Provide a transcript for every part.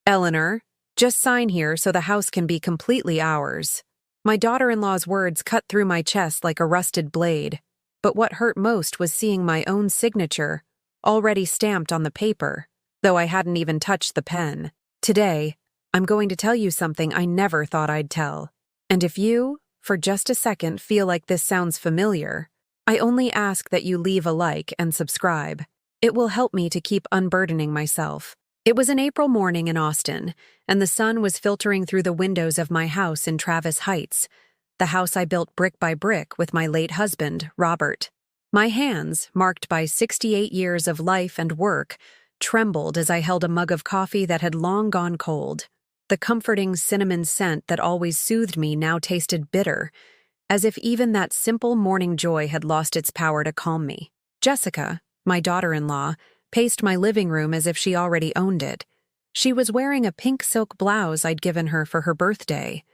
Eleanor, just sign here so the house can be completely ours. My daughter-in-law's words cut through my chest like a rusted blade, but what hurt most was seeing my own signature, already stamped on the paper, though I hadn't even touched the pen. Today, I'm going to tell you something I never thought I'd tell. And if you, for just a second, feel like this sounds familiar, I only ask that you leave a like and subscribe. It will help me to keep unburdening myself. It was an April morning in Austin, and the sun was filtering through the windows of my house in Travis Heights, the house I built brick by brick with my late husband, Robert. My hands, marked by 68 years of life and work, trembled as I held a mug of coffee that had long gone cold. The comforting cinnamon scent that always soothed me now tasted bitter, as if even that simple morning joy had lost its power to calm me. Jessica, my daughter-in-law, paced my living room as if she already owned it. She was wearing a pink silk blouse I'd given her for her birthday,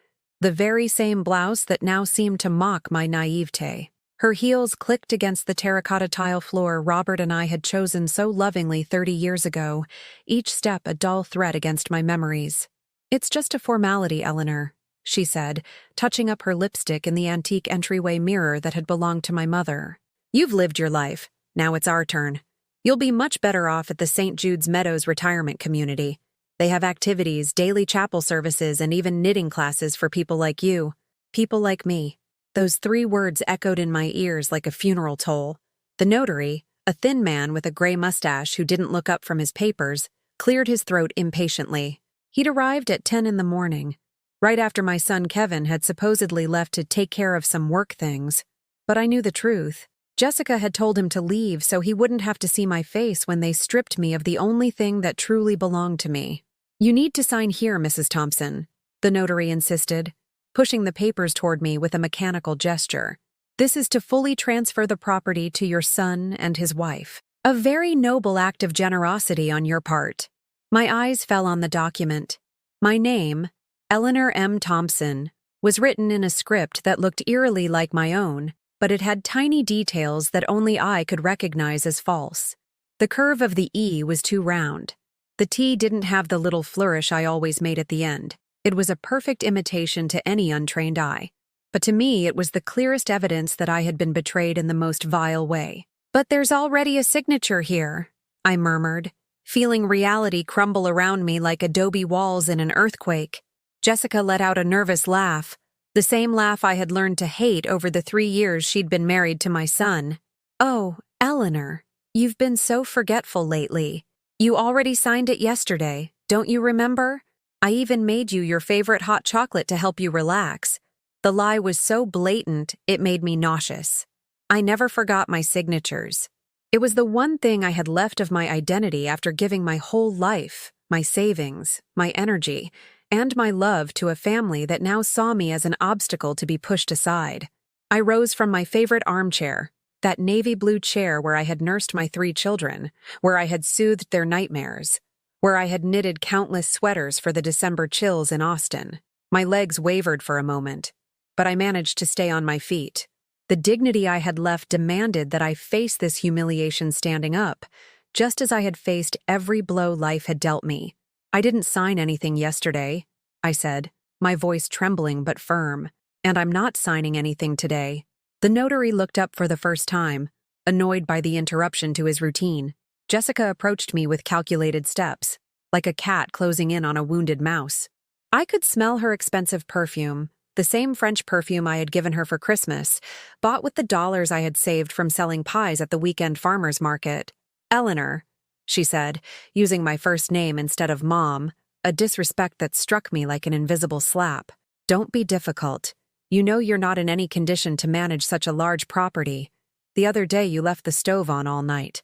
the very same blouse that now seemed to mock my naivete. Her heels clicked against the terracotta tile floor Robert and I had chosen so lovingly 30 years ago, each step a dull thread against my memories. "It's just a formality, Eleanor," she said, touching up her lipstick in the antique entryway mirror that had belonged to my mother. "You've lived your life. Now it's our turn. You'll be much better off at the St. Jude's Meadows retirement community. They have activities, daily chapel services, and even knitting classes for people like you. People like me." Those 3 words echoed in my ears like a funeral toll. The notary, a thin man with a gray mustache who didn't look up from his papers, cleared his throat impatiently. He'd arrived at 10 in the morning, right after my son Kevin had supposedly left to take care of some work things. But I knew the truth. Jessica had told him to leave so he wouldn't have to see my face when they stripped me of the only thing that truly belonged to me. "You need to sign here, Mrs. Thompson," the notary insisted, pushing the papers toward me with a mechanical gesture. "This is to fully transfer the property to your son and his wife. A very noble act of generosity on your part." My eyes fell on the document. My name, Eleanor M. Thompson, was written in a script that looked eerily like my own, but it had tiny details that only I could recognize as false. The curve of the E was too round. The T didn't have the little flourish I always made at the end. It was a perfect imitation to any untrained eye. But to me, it was the clearest evidence that I had been betrayed in the most vile way. "But there's already a signature here," I murmured, feeling reality crumble around me like adobe walls in an earthquake. Jessica let out a nervous laugh, the same laugh I had learned to hate over the 3 years she'd been married to my son. "Oh, Eleanor, you've been so forgetful lately. You already signed it yesterday, don't you remember? I even made you your favorite hot chocolate to help you relax." The lie was so blatant, it made me nauseous. I never forgot my signatures. It was the one thing I had left of my identity after giving my whole life, my savings, my energy, and my love to a family that now saw me as an obstacle to be pushed aside. I rose from my favorite armchair, that navy blue chair where I had nursed my 3 children, where I had soothed their nightmares, where I had knitted countless sweaters for the December chills in Austin. My legs wavered for a moment, but I managed to stay on my feet. The dignity I had left demanded that I face this humiliation standing up, just as I had faced every blow life had dealt me. "I didn't sign anything yesterday," I said, my voice trembling but firm, "and I'm not signing anything today." The notary looked up for the first time, annoyed by the interruption to his routine. Jessica approached me with calculated steps, like a cat closing in on a wounded mouse. I could smell her expensive perfume, the same French perfume I had given her for Christmas, bought with the dollars I had saved from selling pies at the weekend farmer's market. "Eleanor," she said, using my first name instead of Mom, a disrespect that struck me like an invisible slap. "Don't be difficult. You know you're not in any condition to manage such a large property. The other day you left the stove on all night.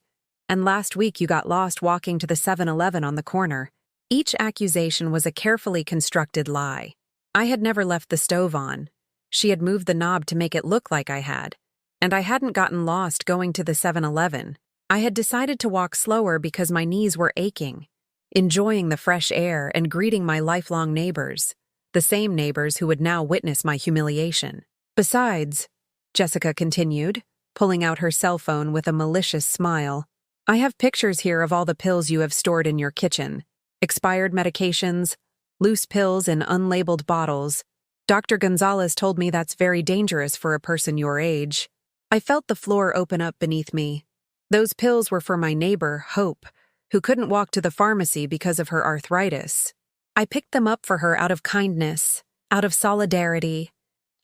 And last week you got lost walking to the 7-Eleven on the corner." Each accusation was a carefully constructed lie. I had never left the stove on. She had moved the knob to make it look like I had. And I hadn't gotten lost going to the 7-Eleven. I had decided to walk slower because my knees were aching, enjoying the fresh air and greeting my lifelong neighbors, the same neighbors who would now witness my humiliation. "Besides," Jessica continued, pulling out her cell phone with a malicious smile, "I have pictures here of all the pills you have stored in your kitchen. Expired medications, loose pills in unlabeled bottles. Dr. Gonzalez told me that's very dangerous for a person your age. I felt the floor open up beneath me. Those pills were for my neighbor, Hope, who couldn't walk to the pharmacy because of her arthritis. I picked them up for her out of kindness, out of solidarity,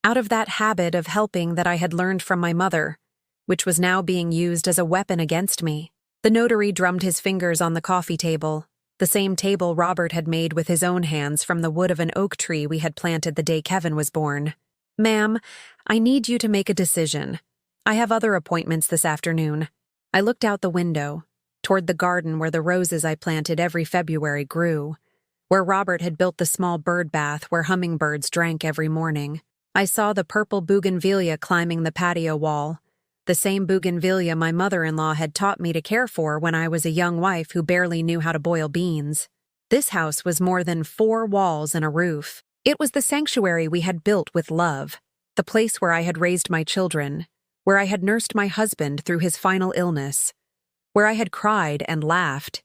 out of that habit of helping that I had learned from my mother, which was now being used as a weapon against me. The notary drummed his fingers on the coffee table, the same table Robert had made with his own hands from the wood of an oak tree we had planted the day Kevin was born. "Ma'am, I need you to make a decision. I have other appointments this afternoon." I looked out the window, toward the garden where the roses I planted every February grew, where Robert had built the small bird bath where hummingbirds drank every morning. I saw the purple bougainvillea climbing the patio wall, the same bougainvillea my mother-in-law had taught me to care for when I was a young wife who barely knew how to boil beans. This house was more than 4 walls and a roof. It was the sanctuary we had built with love, the place where I had raised my children, where I had nursed my husband through his final illness, where I had cried and laughed,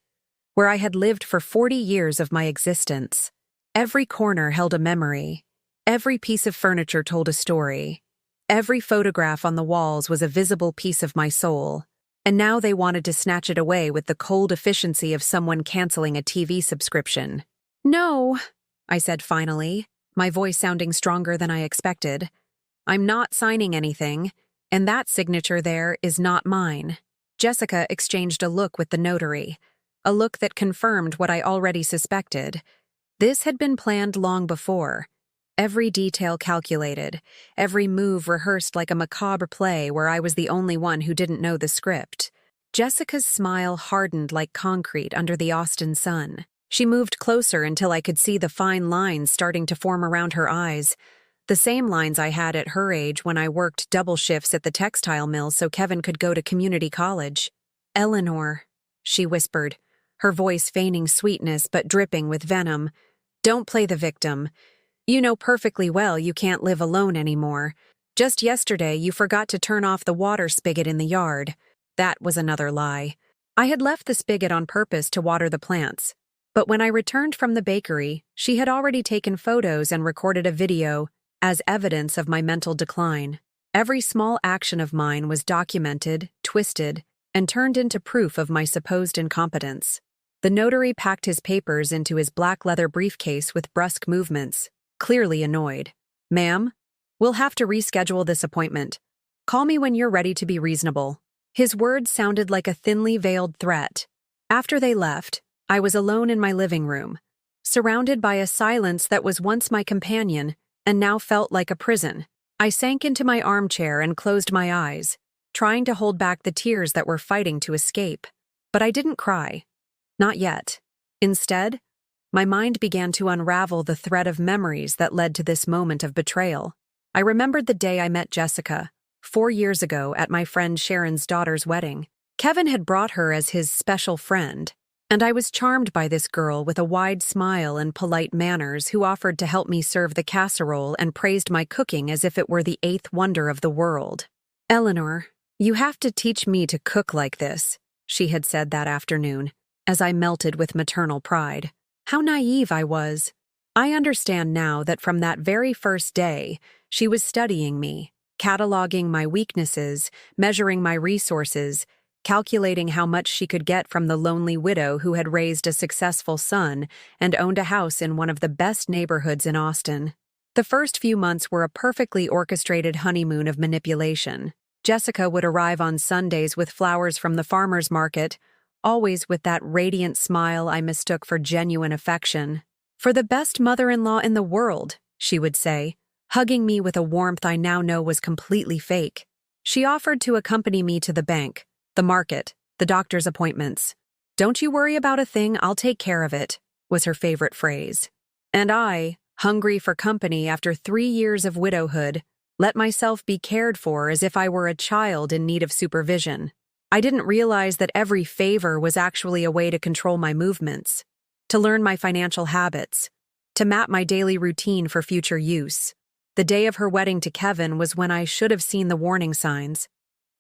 where I had lived for 40 years of my existence. Every corner held a memory. Every piece of furniture told a story. Every photograph on the walls was a visible piece of my soul, and now they wanted to snatch it away with the cold efficiency of someone canceling a TV subscription. "No," I said finally, my voice sounding stronger than I expected. "I'm not signing anything, and that signature there is not mine." Jessica exchanged a look with the notary, a look that confirmed what I already suspected. This had been planned long before. Every detail calculated, every move rehearsed like a macabre play where I was the only one who didn't know the script. Jessica's smile hardened like concrete under the Austin sun. She moved closer until I could see the fine lines starting to form around her eyes, the same lines I had at her age when I worked double shifts at the textile mill so Kevin could go to community college. "Eleanor," she whispered, her voice feigning sweetness but dripping with venom, "don't play the victim. You know perfectly well you can't live alone anymore. Just yesterday you forgot to turn off the water spigot in the yard." That was another lie. I had left the spigot on purpose to water the plants, but when I returned from the bakery, she had already taken photos and recorded a video as evidence of my mental decline. Every small action of mine was documented, twisted, and turned into proof of my supposed incompetence. The notary packed his papers into his black leather briefcase with brusque movements, clearly annoyed. "Ma'am, we'll have to reschedule this appointment. Call me when you're ready to be reasonable." His words sounded like a thinly veiled threat. After they left, I was alone in my living room, surrounded by a silence that was once my companion and now felt like a prison. I sank into my armchair and closed my eyes, trying to hold back the tears that were fighting to escape. But I didn't cry. Not yet. Instead, my mind began to unravel the thread of memories that led to this moment of betrayal. I remembered the day I met Jessica, 4 years ago at my friend Sharon's daughter's wedding. Kevin had brought her as his special friend, and I was charmed by this girl with a wide smile and polite manners who offered to help me serve the casserole and praised my cooking as if it were the 8th wonder of the world. "Eleanor, you have to teach me to cook like this," she had said that afternoon, as I melted with maternal pride. How naive I was. I understand now that from that very first day, she was studying me, cataloging my weaknesses, measuring my resources, calculating how much she could get from the lonely widow who had raised a successful son and owned a house in one of the best neighborhoods in Austin. The first few months were a perfectly orchestrated honeymoon of manipulation. Jessica would arrive on Sundays with flowers from the farmer's market, always with that radiant smile I mistook for genuine affection. "For the best mother-in-law in the world," she would say, hugging me with a warmth I now know was completely fake. She offered to accompany me to the bank, the market, the doctor's appointments. "Don't you worry about a thing, I'll take care of it," was her favorite phrase. And I, hungry for company after 3 years of widowhood, let myself be cared for as if I were a child in need of supervision. I didn't realize that every favor was actually a way to control my movements, to learn my financial habits, to map my daily routine for future use. The day of her wedding to Kevin was when I should have seen the warning signs.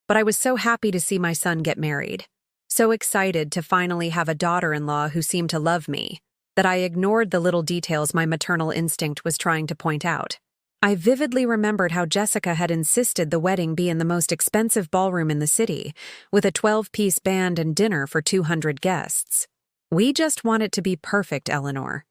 But I was so happy to see my son get married, so excited to finally have a daughter-in-law who seemed to love me. that I ignored the little details my maternal instinct was trying to point out. I vividly remembered how Jessica had insisted the wedding be in the most expensive ballroom in the city, with a 12-piece band and dinner for 200 guests. We just want it to be perfect, Eleanor.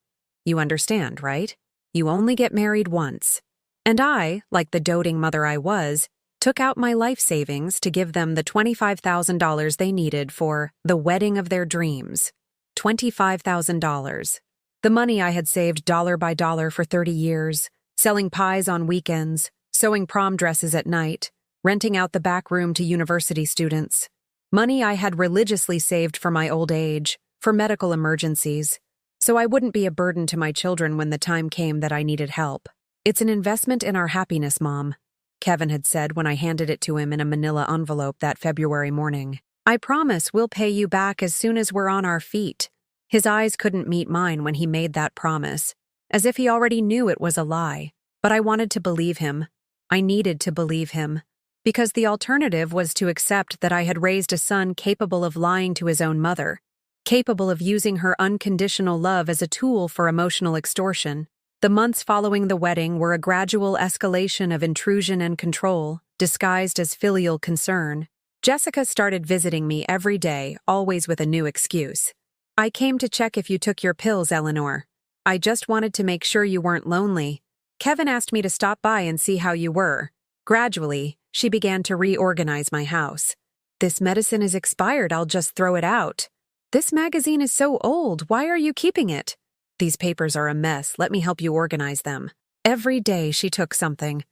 You understand, right? You only get married once. And I, like the doting mother I was, took out my life savings to give them the $25,000 they needed for the wedding of their dreams. $25,000. The money I had saved dollar by dollar for 30 years, selling pies on weekends, sewing prom dresses at night, renting out the back room to university students. Money I had religiously saved for my old age, for medical emergencies, so I wouldn't be a burden to my children when the time came that I needed help. It's an investment in our happiness, Mom, Kevin had said when I handed it to him in a manila envelope that February morning. I promise we'll pay you back as soon as we're on our feet. His eyes couldn't meet mine when he made that promise, as if he already knew it was a lie. But I wanted to believe him. I needed to believe him. Because the alternative was to accept that I had raised a son capable of lying to his own mother, capable of using her unconditional love as a tool for emotional extortion. The months following the wedding were a gradual escalation of intrusion and control, disguised as filial concern. Jessica started visiting me every day, always with a new excuse. I came to check if you took your pills, Eleanor. I just wanted to make sure you weren't lonely. Kevin asked me to stop by and see how you were. Gradually, she began to reorganize my house. This medicine is expired, I'll just throw it out. This magazine is so old, why are you keeping it? These papers are a mess, let me help you organize them. Every day she took something,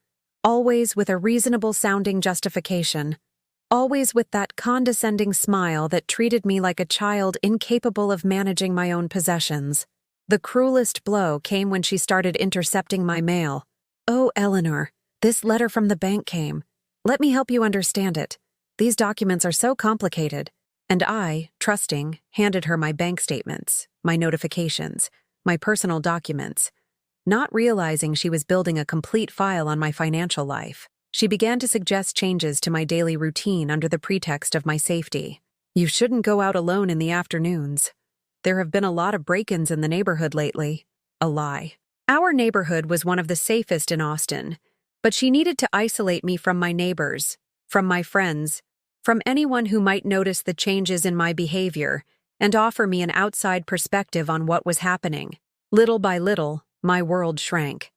always with a reasonable-sounding justification, always with that condescending smile that treated me like a child incapable of managing my own possessions. The cruelest blow came when she started intercepting my mail. Oh, Eleanor, this letter from the bank came. Let me help you understand it. These documents are so complicated. And I, trusting, handed her my bank statements, my notifications, my personal documents. Not realizing she was building a complete file on my financial life, she began to suggest changes to my daily routine under the pretext of my safety. You shouldn't go out alone in the afternoons. There have been a lot of break-ins in the neighborhood lately. A lie. Our neighborhood was one of the safest in Austin, but she needed to isolate me from my neighbors, from my friends, from anyone who might notice the changes in my behavior and offer me an outside perspective on what was happening. Little by little, my world shrank.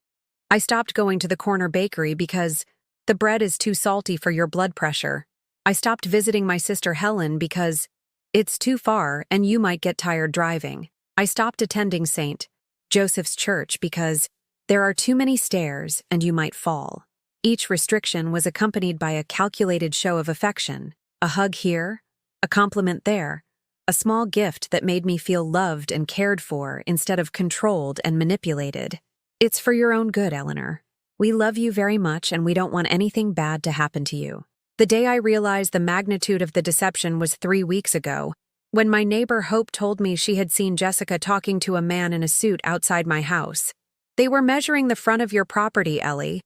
I stopped going to the corner bakery because the bread is too salty for your blood pressure. I stopped visiting my sister Helen because it's too far and you might get tired driving. I stopped attending St. Joseph's Church because there are too many stairs and you might fall. Each restriction was accompanied by a calculated show of affection, a hug here, a compliment there, a small gift that made me feel loved and cared for instead of controlled and manipulated. It's for your own good, Eleanor. We love you very much and we don't want anything bad to happen to you. The day I realized the magnitude of the deception was 3 weeks ago, when my neighbor Hope told me she had seen Jessica talking to a man in a suit outside my house. They were measuring the front of your property, Ellie,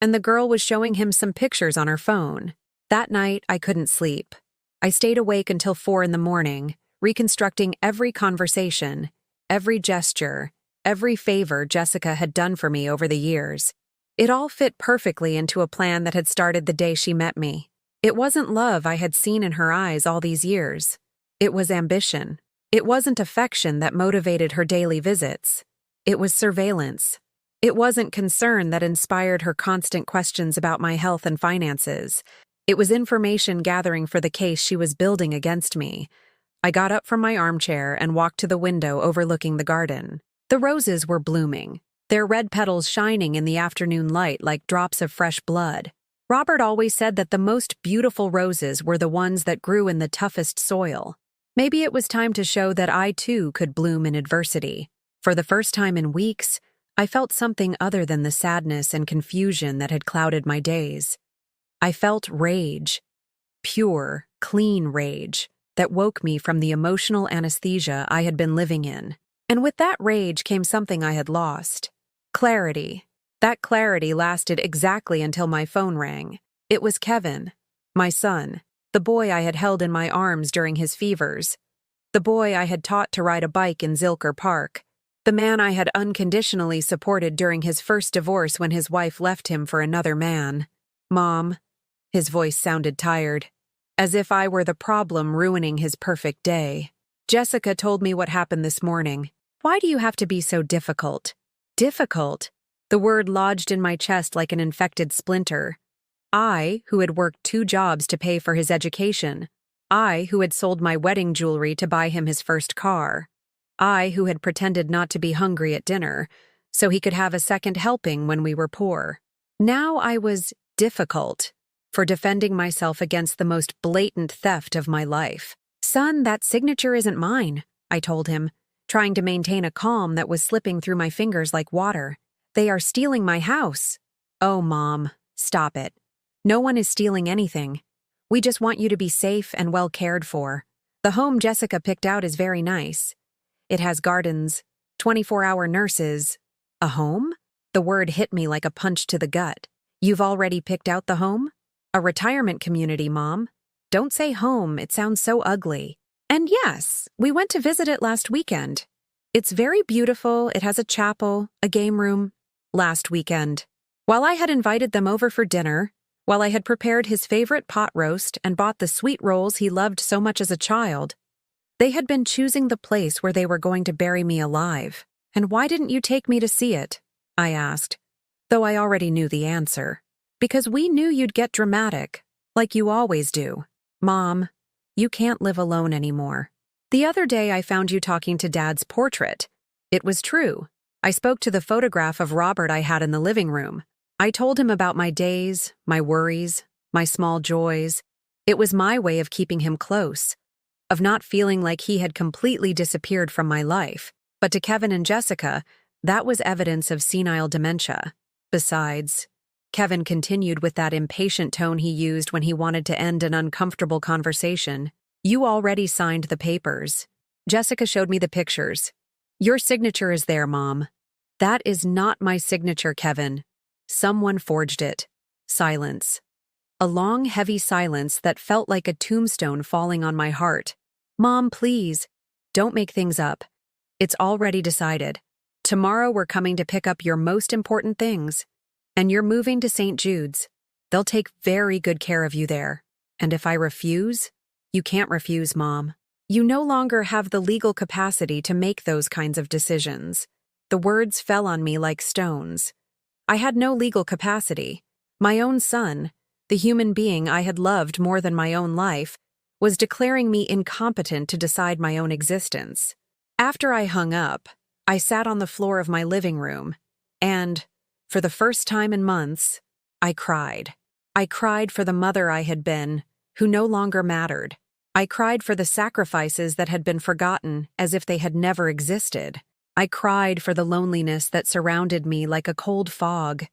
and the girl was showing him some pictures on her phone. That night, I couldn't sleep. I stayed awake until 4 in the morning, reconstructing every conversation, every gesture, every favor Jessica had done for me over the years. It all fit perfectly into a plan that had started the day she met me. It wasn't love I had seen in her eyes all these years. It was ambition. It wasn't affection that motivated her daily visits. It was surveillance. It wasn't concern that inspired her constant questions about my health and finances. It was information gathering for the case she was building against me. I got up from my armchair and walked to the window overlooking the garden. The roses were blooming, their red petals shining in the afternoon light like drops of fresh blood. Robert always said that the most beautiful roses were the ones that grew in the toughest soil. Maybe it was time to show that I, too, could bloom in adversity. For the first time in weeks, I felt something other than the sadness and confusion that had clouded my days. I felt rage. Pure, clean rage that woke me from the emotional anesthesia I had been living in. And with that rage came something I had lost. Clarity. That clarity lasted exactly until my phone rang. It was Kevin, my son, the boy I had held in my arms during his fevers, the boy I had taught to ride a bike in Zilker Park. The man I had unconditionally supported during his first divorce when his wife left him for another man. Mom, his voice sounded tired, as if I were the problem ruining his perfect day. Jessica told me what happened this morning. Why do you have to be so difficult? Difficult? The word lodged in my chest like an infected splinter. I, who had worked 2 jobs to pay for his education. I, who had sold my wedding jewelry to buy him his first car. I, who had pretended not to be hungry at dinner, so he could have a second helping when we were poor. Now I was difficult for defending myself against the most blatant theft of my life. Son, that signature isn't mine, I told him, trying to maintain a calm that was slipping through my fingers like water. They are stealing my house. Oh, Mom, stop it. No one is stealing anything. We just want you to be safe and well cared for. The home Jessica picked out is very nice. It has gardens, 24-hour nurses. A home? The word hit me like a punch to the gut. You've already picked out the home? A retirement community, Mom. Don't say home, it sounds so ugly. And yes, we went to visit it last weekend. It's very beautiful, it has a chapel, a game room. Last weekend. While I had invited them over for dinner, while I had prepared his favorite pot roast and bought the sweet rolls he loved so much as a child, they had been choosing the place where they were going to bury me alive. And why didn't you take me to see it? I asked, though I already knew the answer. Because we knew you'd get dramatic, like you always do. Mom, you can't live alone anymore. The other day I found you talking to Dad's portrait. It was true. I spoke to the photograph of Robert I had in the living room. I told him about my days, my worries, my small joys. It was my way of keeping him close, of not feeling like he had completely disappeared from my life. But to Kevin and Jessica, that was evidence of senile dementia. Besides, Kevin continued with that impatient tone he used when he wanted to end an uncomfortable conversation. You already signed the papers. Jessica showed me the pictures. Your signature is there, Mom. That is not my signature, Kevin. Someone forged it. Silence. A long, heavy silence that felt like a tombstone falling on my heart. Mom, please, don't make things up. It's already decided. Tomorrow we're coming to pick up your most important things. And you're moving to St. Jude's. They'll take very good care of you there. And if I refuse, you can't refuse, Mom. You no longer have the legal capacity to make those kinds of decisions. The words fell on me like stones. I had no legal capacity. My own son, the human being I had loved more than my own life, was declaring me incompetent to decide my own existence. After I hung up, I sat on the floor of my living room, and, for the first time in months, I cried. I cried for the mother I had been, who no longer mattered. I cried for the sacrifices that had been forgotten as if they had never existed. I cried for the loneliness that surrounded me like a cold fog,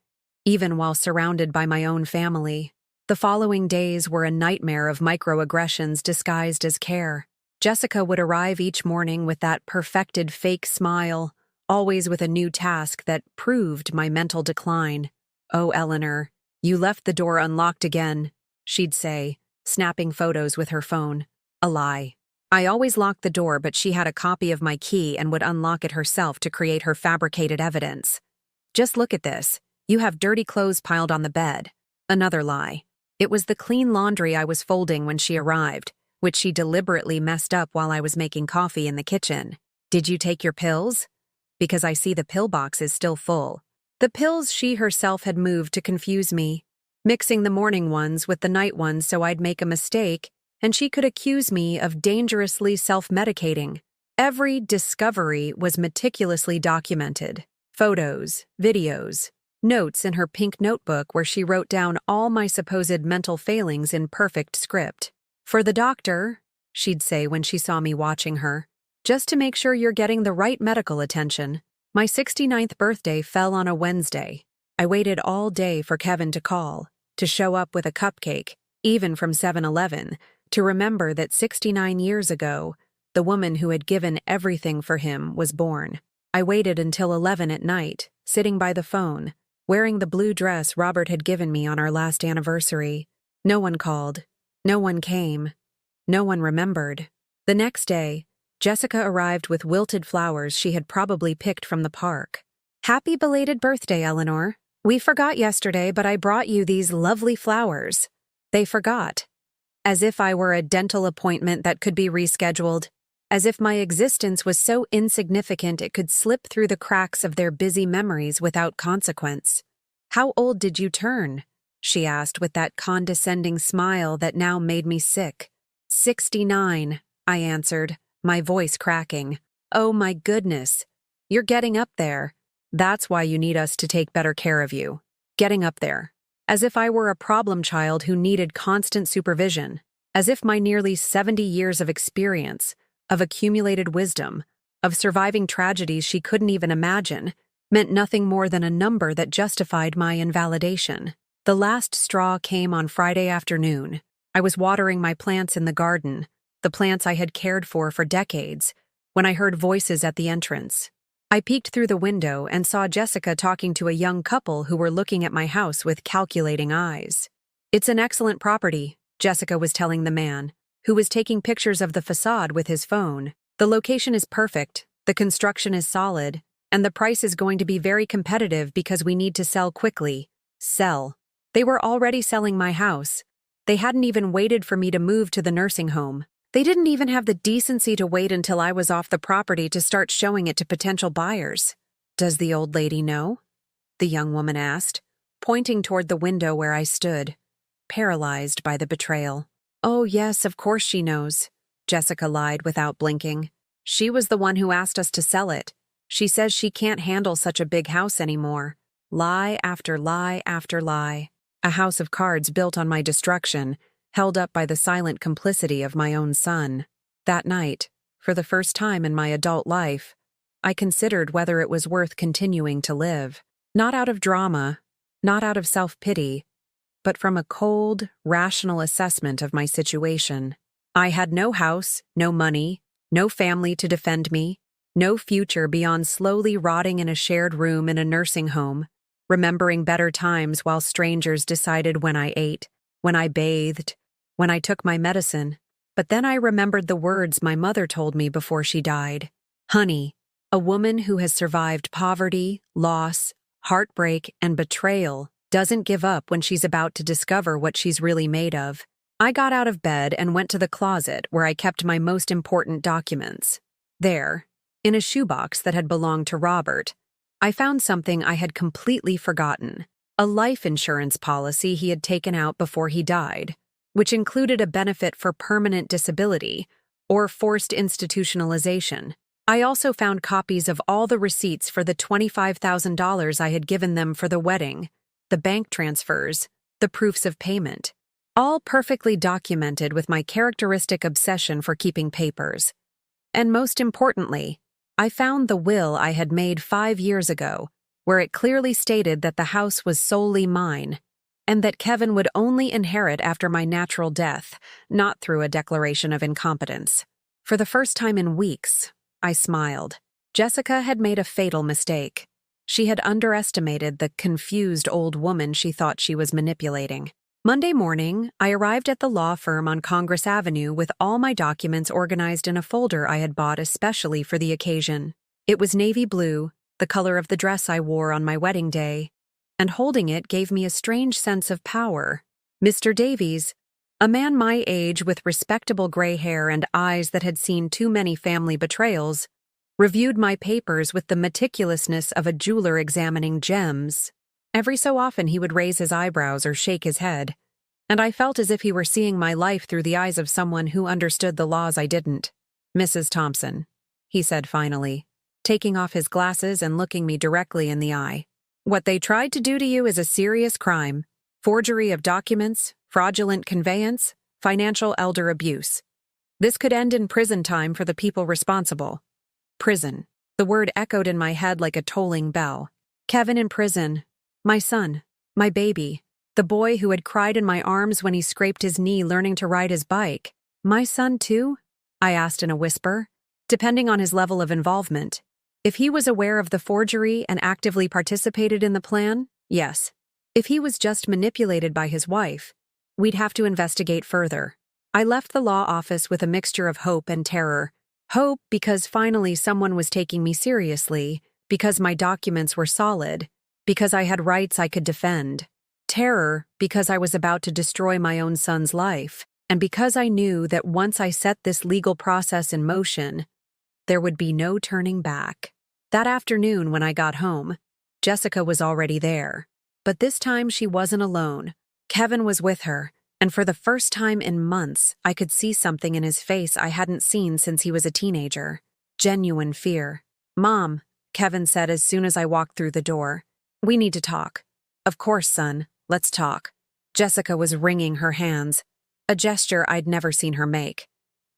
even while surrounded by my own family. The following days were a nightmare of microaggressions disguised as care. Jessica would arrive each morning with that perfected fake smile, always with a new task that proved my mental decline. Oh, Eleanor, you left the door unlocked again, she'd say, snapping photos with her phone. A lie. I always locked the door, but she had a copy of my key and would unlock it herself to create her fabricated evidence. Just look at this. You have dirty clothes piled on the bed. Another lie. It was the clean laundry I was folding when she arrived, which she deliberately messed up while I was making coffee in the kitchen. Did you take your pills? Because I see the pill box is still full. The pills she herself had moved to confuse me, mixing the morning ones with the night ones so I'd make a mistake, and she could accuse me of dangerously self-medicating. Every discovery was meticulously documented. Photos, videos, notes in her pink notebook where she wrote down all my supposed mental failings in perfect script. For the doctor, she'd say when she saw me watching her, just to make sure you're getting the right medical attention. My 69th birthday fell on a Wednesday. I waited all day for Kevin to call, to show up with a cupcake, even from 7-Eleven, to remember that 69 years ago, the woman who had given everything for him was born. I waited until 11 at night, sitting by the phone, wearing the blue dress Robert had given me on our last anniversary. No one called. No one came. No one remembered. The next day, Jessica arrived with wilted flowers she had probably picked from the park. "Happy belated birthday, Eleanor. We forgot yesterday, but I brought you these lovely flowers." They forgot. As if I were a dental appointment that could be rescheduled. As if my existence was so insignificant it could slip through the cracks of their busy memories without consequence. "How old did you turn?" she asked with that condescending smile that now made me sick. 69, I answered, my voice cracking. "Oh my goodness. You're getting up there. That's why you need us to take better care of you." Getting up there. As if I were a problem child who needed constant supervision. As if my nearly 70 years of experience, of accumulated wisdom, of surviving tragedies she couldn't even imagine, meant nothing more than a number that justified my invalidation. The last straw came on Friday afternoon. I was watering my plants in the garden, the plants I had cared for decades, when I heard voices at the entrance. I peeked through the window and saw Jessica talking to a young couple who were looking at my house with calculating eyes. "It's an excellent property," Jessica was telling the man, who was taking pictures of the facade with his phone. "The location is perfect, the construction is solid, and the price is going to be very competitive because we need to sell quickly." Sell. They were already selling my house. They hadn't even waited for me to move to the nursing home. They didn't even have the decency to wait until I was off the property to start showing it to potential buyers. "Does the old lady know?" the young woman asked, pointing toward the window where I stood, paralyzed by the betrayal. "Oh yes, of course she knows," Jessica lied without blinking. "She was the one who asked us to sell it. She says she can't handle such a big house anymore." Lie after lie after lie. A house of cards built on my destruction, held up by the silent complicity of my own son. That night, for the first time in my adult life, I considered whether it was worth continuing to live. Not out of drama, not out of self-pity, but from a cold, rational assessment of my situation. I had no house, no money, no family to defend me, no future beyond slowly rotting in a shared room in a nursing home, remembering better times while strangers decided when I ate, when I bathed, when I took my medicine. But then I remembered the words my mother told me before she died. "Honey, a woman who has survived poverty, loss, heartbreak, and betrayal doesn't give up when she's about to discover what she's really made of." I got out of bed and went to the closet where I kept my most important documents. There, in a shoebox that had belonged to Robert, I found something I had completely forgotten: a life insurance policy he had taken out before he died, which included a benefit for permanent disability or forced institutionalization. I also found copies of all the receipts for the $25,000 I had given them for the wedding, the bank transfers, the proofs of payment, all perfectly documented with my characteristic obsession for keeping papers. And most importantly, I found the will I had made 5 years ago, where it clearly stated that the house was solely mine, and that Kevin would only inherit after my natural death, not through a declaration of incompetence. For the first time in weeks, I smiled. Jessica had made a fatal mistake. She had underestimated the confused old woman she thought she was manipulating. Monday morning, I arrived at the law firm on Congress Avenue with all my documents organized in a folder I had bought especially for the occasion. It was navy blue, the color of the dress I wore on my wedding day, and holding it gave me a strange sense of power. Mr. Davies, a man my age with respectable gray hair and eyes that had seen too many family betrayals, reviewed my papers with the meticulousness of a jeweler examining gems. Every so often he would raise his eyebrows or shake his head, and I felt as if he were seeing my life through the eyes of someone who understood the laws I didn't. "Mrs. Thompson," he said finally, taking off his glasses and looking me directly in the eye. "What they tried to do to you is a serious crime: forgery of documents, fraudulent conveyance, financial elder abuse. This could end in prison time for the people responsible." Prison. The word echoed in my head like a tolling bell. Kevin in prison. My son. My baby. The boy who had cried in my arms when he scraped his knee learning to ride his bike. My son too? I asked in a whisper. Depending on his level of involvement. If he was aware of the forgery and actively participated in the plan, yes. If he was just manipulated by his wife, we'd have to investigate further. I left the law office with a mixture of hope and terror, Hope because finally someone was taking me seriously, because my documents were solid, because I had rights I could defend. Terror because I was about to destroy my own son's life, and because I knew that once I set this legal process in motion, there would be no turning back. That afternoon when I got home, Jessica was already there. But this time she wasn't alone. Kevin was with her, and for the first time in months, I could see something in his face I hadn't seen since he was a teenager. Genuine fear. "Mom," Kevin said as soon as I walked through the door. "We need to talk." "Of course, son. Let's talk." Jessica was wringing her hands, a gesture I'd never seen her make.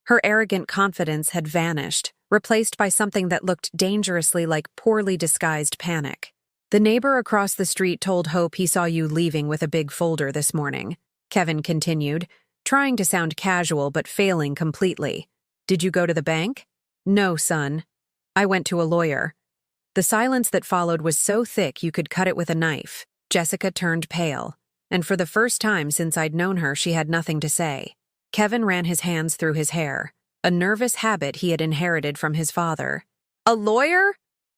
Her arrogant confidence had vanished, replaced by something that looked dangerously like poorly disguised panic. "The neighbor across the street told Hope he saw you leaving with a big folder this morning," Kevin continued, trying to sound casual but failing completely. "Did you go to the bank?" "No, son. I went to a lawyer." The silence that followed was so thick you could cut it with a knife. Jessica turned pale, and for the first time since I'd known her, she had nothing to say. Kevin ran his hands through his hair, a nervous habit he had inherited from his father. "A lawyer?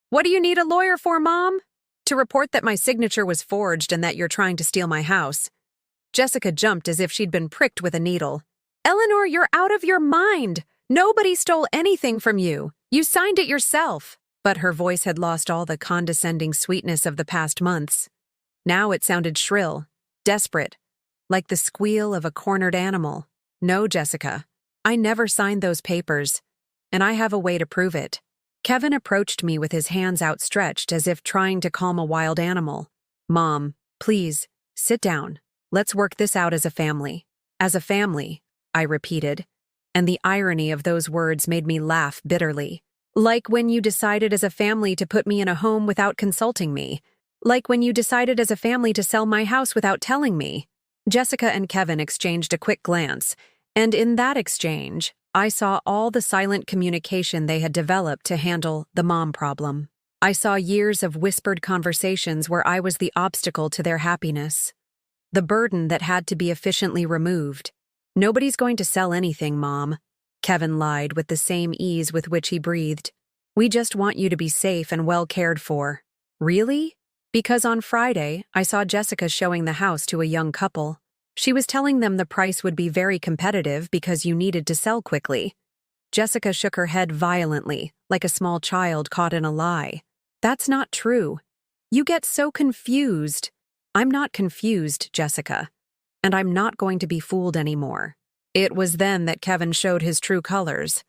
What do you need a lawyer for, Mom?" "To report that my signature was forged and that you're trying to steal my house." Jessica jumped as if she'd been pricked with a needle. "Eleanor, you're out of your mind! Nobody stole anything from you. You signed it yourself." But her voice had lost all the condescending sweetness of the past months. Now it sounded shrill, desperate, like the squeal of a cornered animal. "No, Jessica. I never signed those papers, and I have a way to prove it." Kevin approached me with his hands outstretched as if trying to calm a wild animal. "Mom, please, sit down. Let's work this out as a family." "As a family," I repeated, and the irony of those words made me laugh bitterly. "Like when you decided as a family to put me in a home without consulting me. Like when you decided as a family to sell my house without telling me." Jessica and Kevin exchanged a quick glance, and in that exchange, I saw all the silent communication they had developed to handle the mom problem. I saw years of whispered conversations where I was the obstacle to their happiness, the burden that had to be efficiently removed. "Nobody's going to sell anything, Mom," Kevin lied with the same ease with which he breathed. "We just want you to be safe and well cared for." "Really?" Because on Friday, I saw Jessica showing the house to a young couple. She was telling them the price would be very competitive because you needed to sell quickly. Jessica shook her head violently, like a small child caught in a lie. "That's not true. You get so confused." "I'm not confused, Jessica, and I'm not going to be fooled anymore." It was then that Kevin showed his true colors.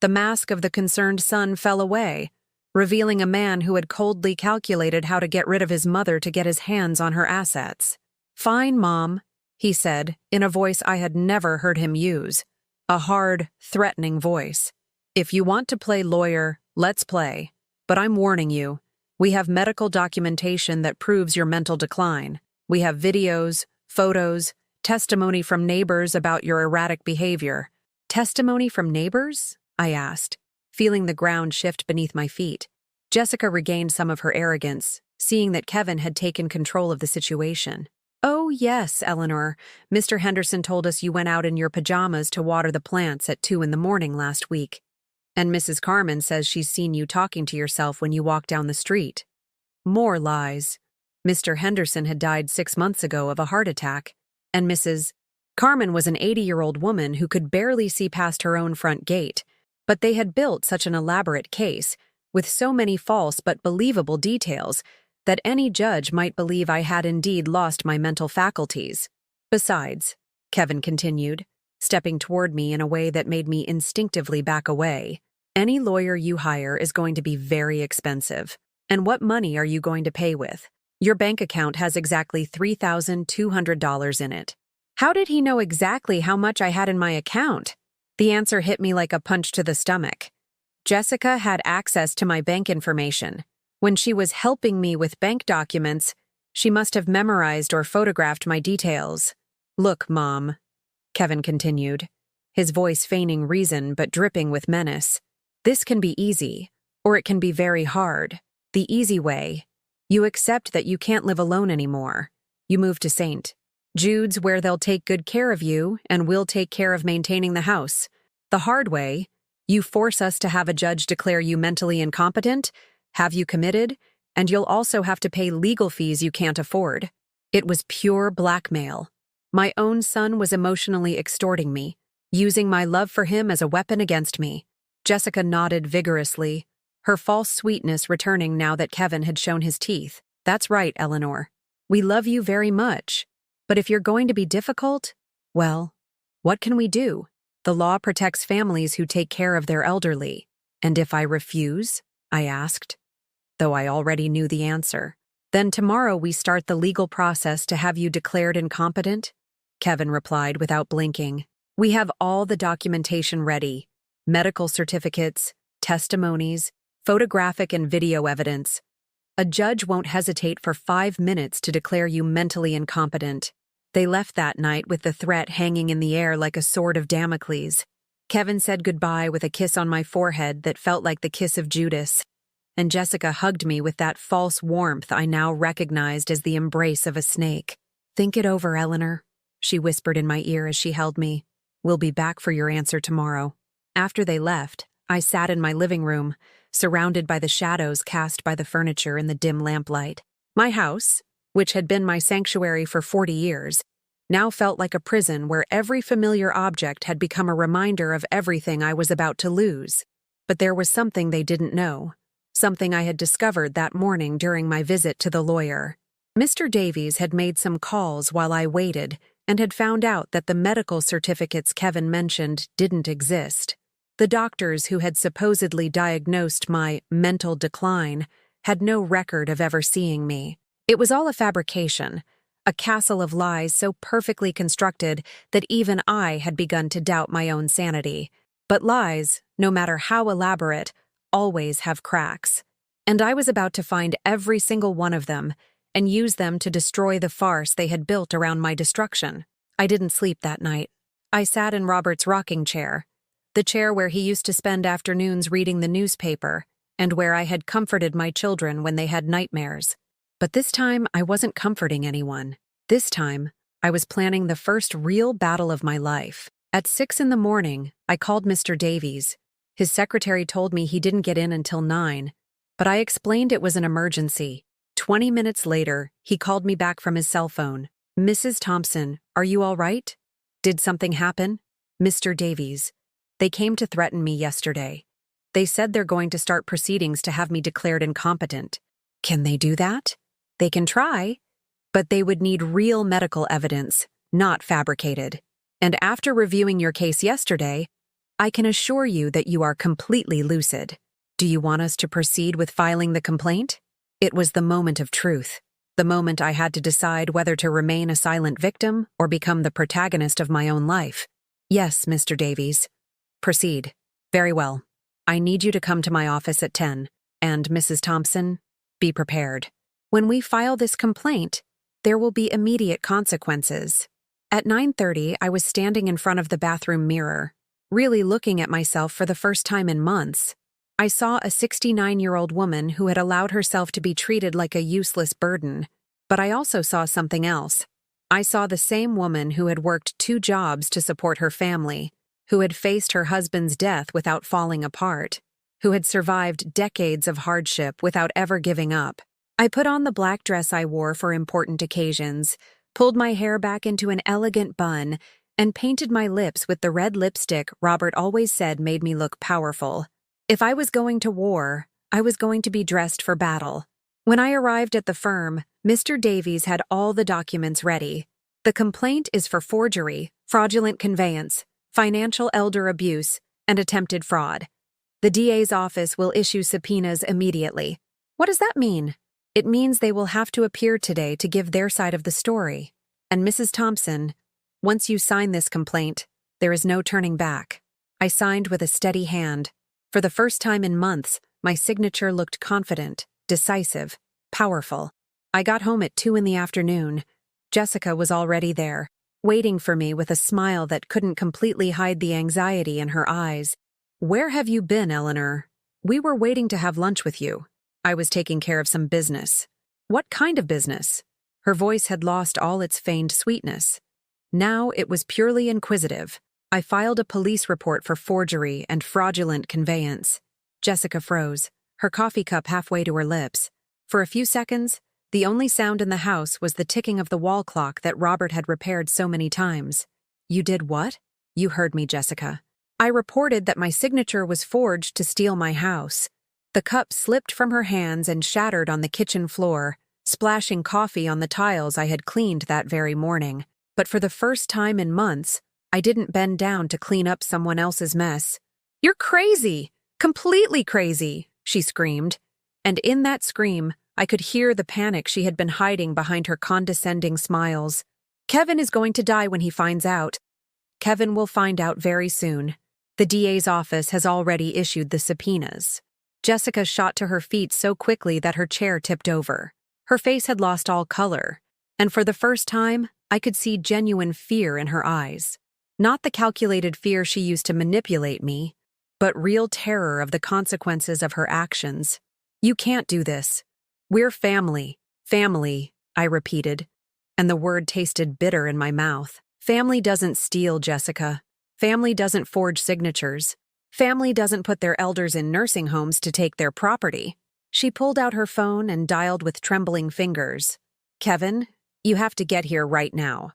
The mask of the concerned son fell away, revealing a man who had coldly calculated how to get rid of his mother to get his hands on her assets. "Fine, Mom," he said, in a voice I had never heard him use, a hard, threatening voice. "If you want to play lawyer, let's play. But I'm warning you, we have medical documentation that proves your mental decline. We have videos, photos, testimony from neighbors about your erratic behavior." "Testimony from neighbors?" I asked, feeling the ground shift beneath my feet. Jessica regained some of her arrogance, seeing that Kevin had taken control of the situation. "Oh, yes, Eleanor. Mr. Henderson told us you went out in your pajamas to water the plants at 2 a.m. last week. And Mrs. Carmen says she's seen you talking to yourself when you walk down the street." More lies. Mr. Henderson had died 6 months ago of a heart attack, and Mrs. Carmen was an 80-year-old woman who could barely see past her own front gate, but they had built such an elaborate case, with so many false but believable details, that any judge might believe I had indeed lost my mental faculties. "Besides," Kevin continued, stepping toward me in a way that made me instinctively back away, "any lawyer you hire is going to be very expensive. And what money are you going to pay with? Your bank account has exactly $3,200 in it." How did he know exactly how much I had in my account? The answer hit me like a punch to the stomach. Jessica had access to my bank information. When she was helping me with bank documents, she must have memorized or photographed my details. "Look, Mom," Kevin continued, his voice feigning reason but dripping with menace. "This can be easy, or it can be very hard. The easy way, you accept that you can't live alone anymore. You move to St. Jude's, where they'll take good care of you and we'll take care of maintaining the house. The hard way, You force us to have a judge declare you mentally incompetent, have you committed, and you'll also have to pay legal fees you can't afford. It was pure blackmail. My own son was emotionally extorting me, using my love for him as a weapon against me. Jessica nodded vigorously, her false sweetness returning now that Kevin had shown his teeth. That's right, Eleanor. We love you very much. But if you're going to be difficult, well, what can we do? The law protects families who take care of their elderly. And if I refuse? I asked, though I already knew the answer. Then tomorrow we start the legal process to have you declared incompetent? Kevin replied without blinking. We have all the documentation ready. Medical certificates, testimonies, photographic and video evidence. A judge won't hesitate for 5 minutes to declare you mentally incompetent. They left that night with the threat hanging in the air like a sword of Damocles. Kevin said goodbye with a kiss on my forehead that felt like the kiss of Judas, and Jessica hugged me with that false warmth I now recognized as the embrace of a snake. Think it over, Eleanor, she whispered in my ear as she held me. We'll be back for your answer tomorrow. After they left, I sat in my living room, surrounded by the shadows cast by the furniture in the dim lamplight. My house, which had been my sanctuary for 40 years, now felt like a prison where every familiar object had become a reminder of everything I was about to lose. But there was something they didn't know, something I had discovered that morning during my visit to the lawyer. Mr. Davies had made some calls while I waited and had found out that the medical certificates Kevin mentioned didn't exist. The doctors who had supposedly diagnosed my mental decline had no record of ever seeing me. It was all a fabrication, a castle of lies so perfectly constructed that even I had begun to doubt my own sanity. But lies, no matter how elaborate, always have cracks. And I was about to find every single one of them and use them to destroy the farce they had built around my destruction. I didn't sleep that night. I sat in Robert's rocking chair, the chair where he used to spend afternoons reading the newspaper, and where I had comforted my children when they had nightmares. But this time, I wasn't comforting anyone. This time, I was planning the first real battle of my life. At 6 a.m, I called Mr. Davies. His secretary told me he didn't get in until 9, but I explained it was an emergency. 20 minutes later, he called me back from his cell phone. Mrs. Thompson, are you all right? Did something happen? Mr. Davies. They came to threaten me yesterday. They said they're going to start proceedings to have me declared incompetent. Can they do that? They can try, but they would need real medical evidence, not fabricated. And after reviewing your case yesterday, I can assure you that you are completely lucid. Do you want us to proceed with filing the complaint? It was the moment of truth, the moment I had to decide whether to remain a silent victim or become the protagonist of my own life. Yes, Mr. Davies. Proceed. Very well. I need you to come to my office at 10, and Mrs. Thompson, be prepared. When we file this complaint, there will be immediate consequences. At 9:30, I was standing in front of the bathroom mirror, really looking at myself for the first time in months. I saw a 69-year-old woman who had allowed herself to be treated like a useless burden, but I also saw something else. I saw the same woman who had worked 2 jobs to support her family, who had faced her husband's death without falling apart, who had survived decades of hardship without ever giving up. I put on the black dress I wore for important occasions, pulled my hair back into an elegant bun, and painted my lips with the red lipstick Robert always said made me look powerful. If I was going to war, I was going to be dressed for battle. When I arrived at the firm, Mr. Davies had all the documents ready. The complaint is for forgery, fraudulent conveyance, financial elder abuse, and attempted fraud. The DA's office will issue subpoenas immediately. What does that mean? It means they will have to appear today to give their side of the story. And Mrs. Thompson, once you sign this complaint, there is no turning back. I signed with a steady hand. For the first time in months, my signature looked confident, decisive, powerful. I got home at 2 p.m. Jessica was already there, waiting for me with a smile that couldn't completely hide the anxiety in her eyes. Where have you been, Eleanor? We were waiting to have lunch with you. I was taking care of some business. What kind of business? Her voice had lost all its feigned sweetness. Now it was purely inquisitive. I filed a police report for forgery and fraudulent conveyance. Jessica froze, her coffee cup halfway to her lips. For a few seconds, the only sound in the house was the ticking of the wall clock that Robert had repaired so many times. You did what? You heard me, Jessica. I reported that my signature was forged to steal my house. The cup slipped from her hands and shattered on the kitchen floor, splashing coffee on the tiles I had cleaned that very morning. But for the first time in months, I didn't bend down to clean up someone else's mess. You're crazy! Completely crazy! She screamed. And in that scream, I could hear the panic she had been hiding behind her condescending smiles. Kevin is going to die when he finds out. Kevin will find out very soon. The DA's office has already issued the subpoenas. Jessica shot to her feet so quickly that her chair tipped over. Her face had lost all color, and for the first time, I could see genuine fear in her eyes. Not the calculated fear she used to manipulate me, but real terror of the consequences of her actions. You can't do this. We're family. Family, I repeated, and the word tasted bitter in my mouth. Family doesn't steal, Jessica. Family doesn't forge signatures. Family doesn't put their elders in nursing homes to take their property. She pulled out her phone and dialed with trembling fingers. Kevin, you have to get here right now.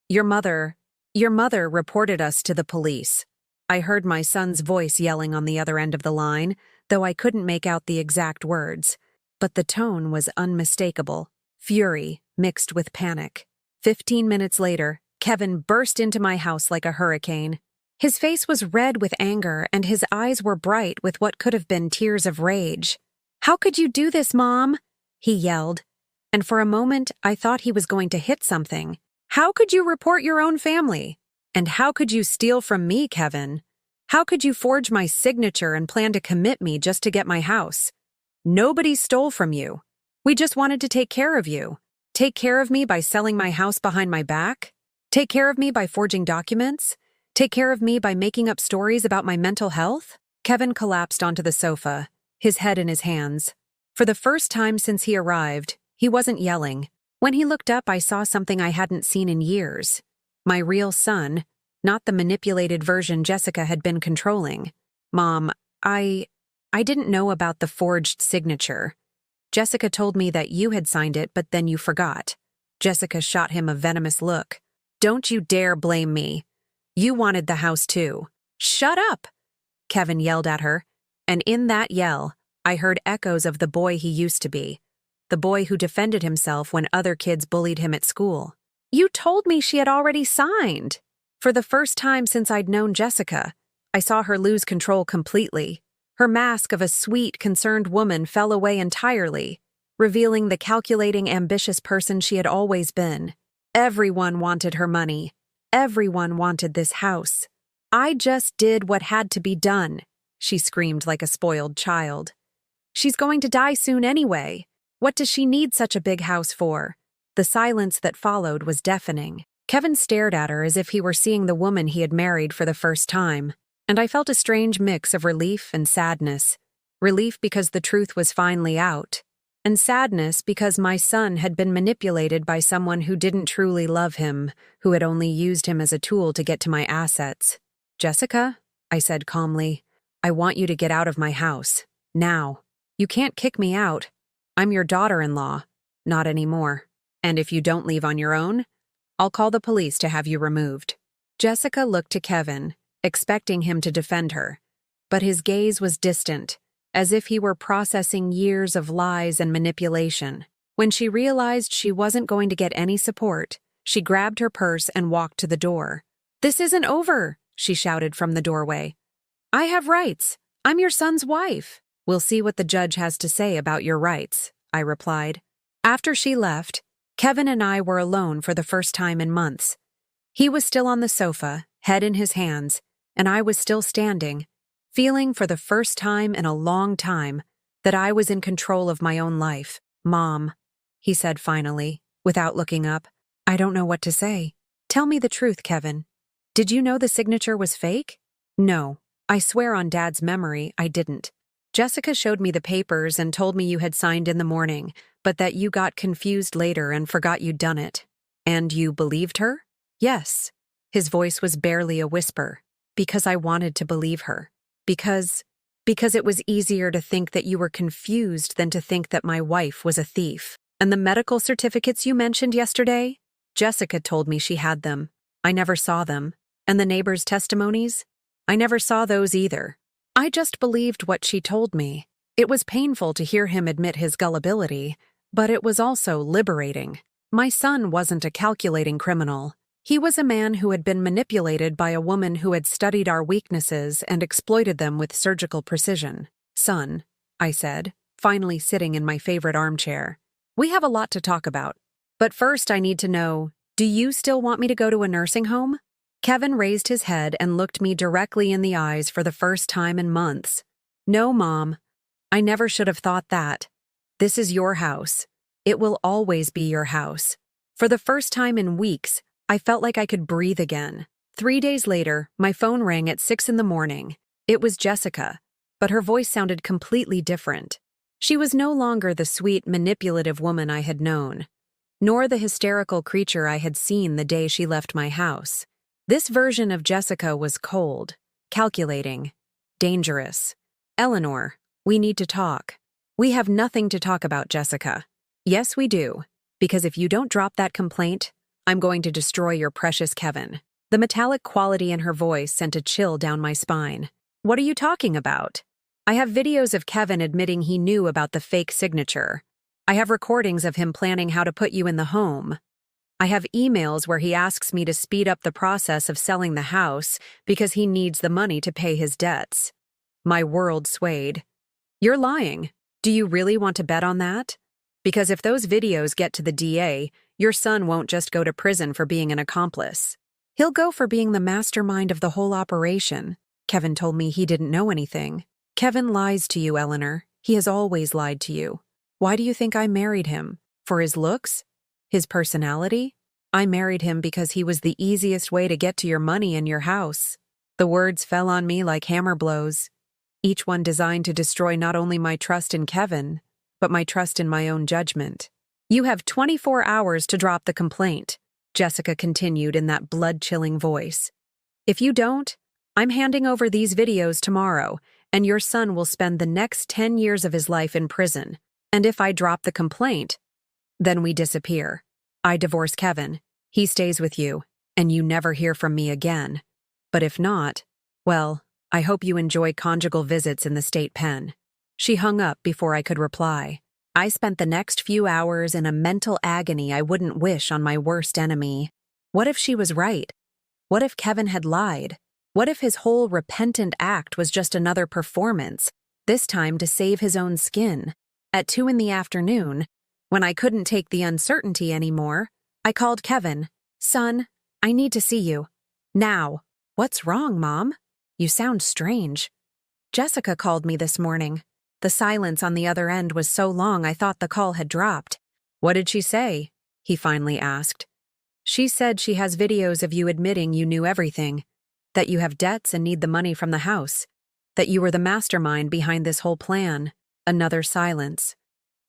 Your mother reported us to the police. I heard my son's voice yelling on the other end of the line, though I couldn't make out the exact words. But the tone was unmistakable, fury mixed with panic. 15 minutes later, Kevin burst into my house like a hurricane. His face was red with anger, and his eyes were bright with what could have been tears of rage. How could you do this, Mom? He yelled, and for a moment I thought he was going to hit something. How could you report your own family? And how could you steal from me, Kevin? How could you forge my signature and plan to commit me just to get my house? Nobody stole from you. We just wanted to take care of you. Take care of me by selling my house behind my back? Take care of me by forging documents? Take care of me by making up stories about my mental health? Kevin collapsed onto the sofa, his head in his hands. For the first time since he arrived, he wasn't yelling. When he looked up, I saw something I hadn't seen in years. My real son, not the manipulated version Jessica had been controlling. Mom, I didn't know about the forged signature. Jessica told me that you had signed it, but then you forgot. Jessica shot him a venomous look. Don't you dare blame me. You wanted the house too. Shut up! Kevin yelled at her, and in that yell, I heard echoes of the boy he used to be. The boy who defended himself when other kids bullied him at school. You told me she had already signed. For the first time since I'd known Jessica, I saw her lose control completely. Her mask of a sweet, concerned woman fell away entirely, revealing the calculating, ambitious person she had always been. Everyone wanted her money. Everyone wanted this house. I just did what had to be done, she screamed like a spoiled child. She's going to die soon anyway. What does she need such a big house for? The silence that followed was deafening. Kevin stared at her as if he were seeing the woman he had married for the first time, and I felt a strange mix of relief and sadness. Relief because the truth was finally out, and sadness because my son had been manipulated by someone who didn't truly love him, who had only used him as a tool to get to my assets. Jessica, I said calmly, I want you to get out of my house. Now. You can't kick me out. I'm your daughter-in-law. Not anymore. And if you don't leave on your own, I'll call the police to have you removed. Jessica looked to Kevin, expecting him to defend her, but his gaze was distant, as if he were processing years of lies and manipulation. When she realized she wasn't going to get any support, she grabbed her purse and walked to the door. This isn't over, she shouted from the doorway. I have rights. I'm your son's wife. We'll see what the judge has to say about your rights, I replied. After she left, Kevin and I were alone for the first time in months. He was still on the sofa, head in his hands, and I was still standing, feeling for the first time in a long time that I was in control of my own life. Mom, he said finally, without looking up, I don't know what to say. Tell me the truth, Kevin. Did you know the signature was fake? No, I swear on Dad's memory, I didn't. Jessica showed me the papers and told me you had signed in the morning, but that you got confused later and forgot you'd done it. And you believed her? Yes. His voice was barely a whisper. Because I wanted to believe her. Because it was easier to think that you were confused than to think that my wife was a thief. And the medical certificates you mentioned yesterday? Jessica told me she had them. I never saw them. And the neighbors' testimonies? I never saw those either. I just believed what she told me. It was painful to hear him admit his gullibility, but it was also liberating. My son wasn't a calculating criminal. He was a man who had been manipulated by a woman who had studied our weaknesses and exploited them with surgical precision. Son, I said, finally sitting in my favorite armchair. We have a lot to talk about. But first I need to know, do you still want me to go to a nursing home? Kevin raised his head and looked me directly in the eyes for the first time in months. No, Mom. I never should have thought that. This is your house. It will always be your house. For the first time in weeks, I felt like I could breathe again. 3 days later, my phone rang at 6 in the morning. It was Jessica, but her voice sounded completely different. She was no longer the sweet, manipulative woman I had known, nor the hysterical creature I had seen the day she left my house. This version of Jessica was cold, calculating, dangerous. Eleanor, we need to talk. We have nothing to talk about, Jessica. Yes, we do, because if you don't drop that complaint, I'm going to destroy your precious Kevin. The metallic quality in her voice sent a chill down my spine. What are you talking about? I have videos of Kevin admitting he knew about the fake signature. I have recordings of him planning how to put you in the home. I have emails where he asks me to speed up the process of selling the house because he needs the money to pay his debts. My world swayed. You're lying. Do you really want to bet on that? Because if those videos get to the DA, your son won't just go to prison for being an accomplice. He'll go for being the mastermind of the whole operation. Kevin told me he didn't know anything. Kevin lies to you, Eleanor. He has always lied to you. Why do you think I married him? For his looks? His personality? I married him because he was the easiest way to get to your money and your house. The words fell on me like hammer blows, each one designed to destroy not only my trust in Kevin, but my trust in my own judgment. You have 24 hours to drop the complaint, Jessica continued in that blood-chilling voice. If you don't, I'm handing over these videos tomorrow, and your son will spend the next 10 years of his life in prison. And if I drop the complaint, then we disappear. I divorce Kevin. He stays with you, and you never hear from me again. But if not, well, I hope you enjoy conjugal visits in the state pen. She hung up before I could reply. I spent the next few hours in a mental agony I wouldn't wish on my worst enemy. What if she was right? What if Kevin had lied? What if his whole repentant act was just another performance, this time to save his own skin? At 2 in the afternoon, when I couldn't take the uncertainty anymore, I called Kevin. Son, I need to see you. Now. What's wrong, Mom? You sound strange. Jessica called me this morning. The silence on the other end was so long I thought the call had dropped. What did she say? He finally asked. She said she has videos of you admitting you knew everything, that you have debts and need the money from the house, that you were the mastermind behind this whole plan. Another silence.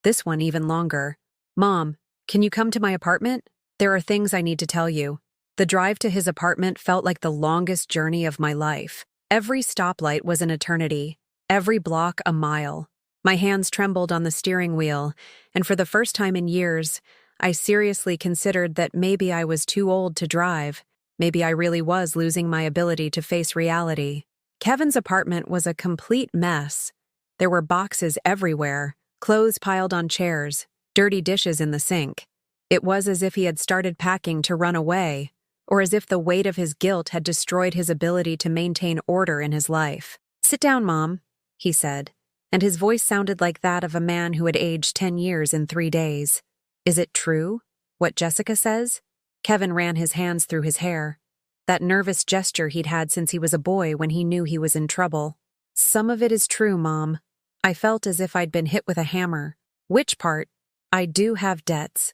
This one even longer. Mom, can you come to my apartment? There are things I need to tell you. The drive to his apartment felt like the longest journey of my life. Every stoplight was an eternity, every block a mile. My hands trembled on the steering wheel, and for the first time in years, I seriously considered that maybe I was too old to drive. Maybe I really was losing my ability to face reality. Kevin's apartment was a complete mess. There were boxes everywhere, clothes piled on chairs, dirty dishes in the sink. It was as if he had started packing to run away, or as if the weight of his guilt had destroyed his ability to maintain order in his life. Sit down, Mom, he said, and his voice sounded like that of a man who had aged 10 years in 3 days. Is it true, what Jessica says? Kevin ran his hands through his hair, that nervous gesture he'd had since he was a boy when he knew he was in trouble. Some of it is true, Mom. I felt as if I'd been hit with a hammer. Which part? I do have debts.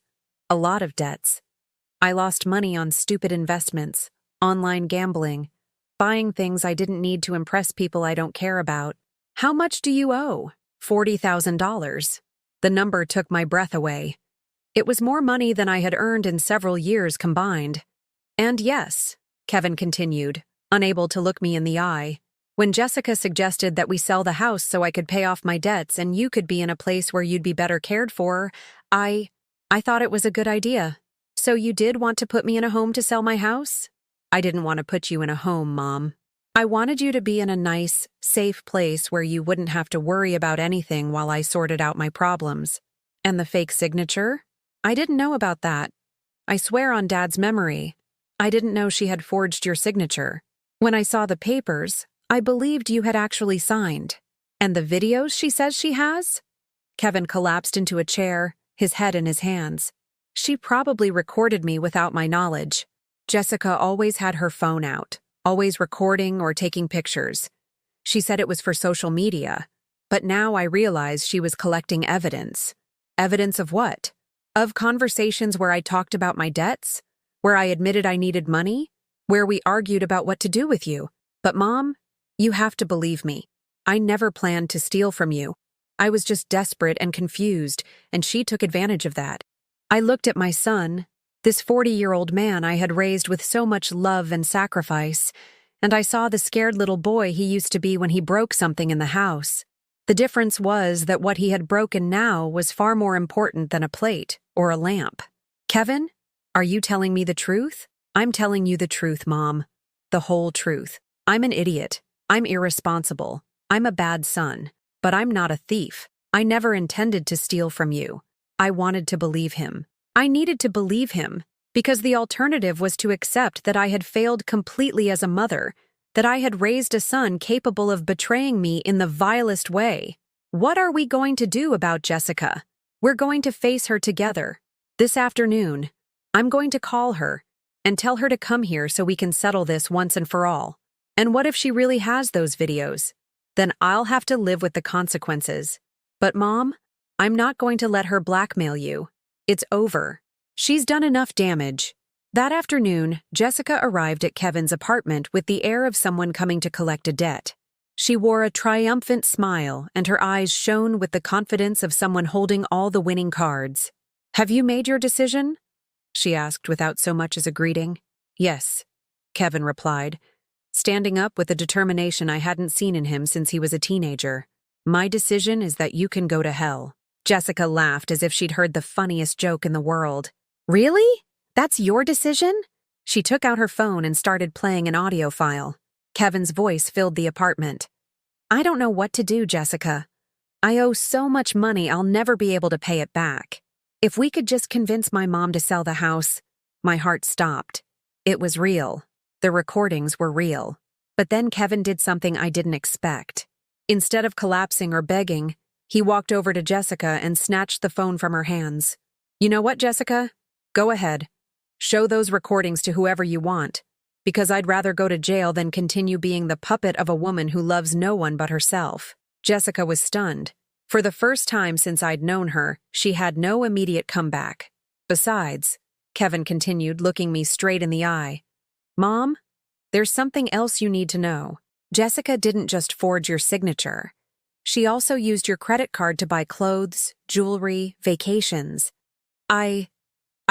A lot of debts. I lost money on stupid investments, online gambling, buying things I didn't need to impress people I don't care about. How much do you owe? $40,000. The number took my breath away. It was more money than I had earned in several years combined. And yes, Kevin continued, unable to look me in the eye. When Jessica suggested that we sell the house so I could pay off my debts and you could be in a place where you'd be better cared for, I thought it was a good idea. So you did want to put me in a home to sell my house? I didn't want to put you in a home, Mom. I wanted you to be in a nice, safe place where you wouldn't have to worry about anything while I sorted out my problems. And the fake signature? I didn't know about that. I swear on Dad's memory, I didn't know she had forged your signature. When I saw the papers, I believed you had actually signed. And the videos she says she has? Kevin collapsed into a chair, his head in his hands. She probably recorded me without my knowledge. Jessica always had her phone out, always recording or taking pictures. She said it was for social media, but now I realize she was collecting evidence. Evidence of what? Of conversations where I talked about my debts? Where I admitted I needed money? Where we argued about what to do with you? But Mom, you have to believe me. I never planned to steal from you. I was just desperate and confused, and she took advantage of that. I looked at my son, this 40-year-old man I had raised with so much love and sacrifice, and I saw the scared little boy he used to be when he broke something in the house. The difference was that what he had broken now was far more important than a plate or a lamp. Kevin, are you telling me the truth? I'm telling you the truth, Mom. The whole truth. I'm an idiot. I'm irresponsible. I'm a bad son. But I'm not a thief. I never intended to steal from you. I wanted to believe him. I needed to believe him, because the alternative was to accept that I had failed completely as a mother, that I had raised a son capable of betraying me in the vilest way. What are we going to do about Jessica? We're going to face her together. This afternoon, I'm going to call her and tell her to come here so we can settle this once and for all. And what if she really has those videos? Then I'll have to live with the consequences. But Mom, I'm not going to let her blackmail you. It's over. She's done enough damage. That afternoon, Jessica arrived at Kevin's apartment with the air of someone coming to collect a debt. She wore a triumphant smile, and her eyes shone with the confidence of someone holding all the winning cards. "Have you made your decision?" she asked without so much as a greeting. "Yes," Kevin replied, standing up with a determination I hadn't seen in him since he was a teenager. "My decision is that you can go to hell." Jessica laughed as if she'd heard the funniest joke in the world. "Really? That's your decision?" She took out her phone and started playing an audio file. Kevin's voice filled the apartment. "I don't know what to do, Jessica. I owe so much money I'll never be able to pay it back. If we could just convince my mom to sell the house..." My heart stopped. It was real. The recordings were real. But then Kevin did something I didn't expect. Instead of collapsing or begging, he walked over to Jessica and snatched the phone from her hands. "You know what, Jessica? Go ahead. Show those recordings to whoever you want, because I'd rather go to jail than continue being the puppet of a woman who loves no one but herself." Jessica was stunned. For the first time since I'd known her, she had no immediate comeback. "Besides," Kevin continued, looking me straight in the eye, "Mom, there's something else you need to know. Jessica didn't just forge your signature. She also used your credit card to buy clothes, jewelry, vacations. I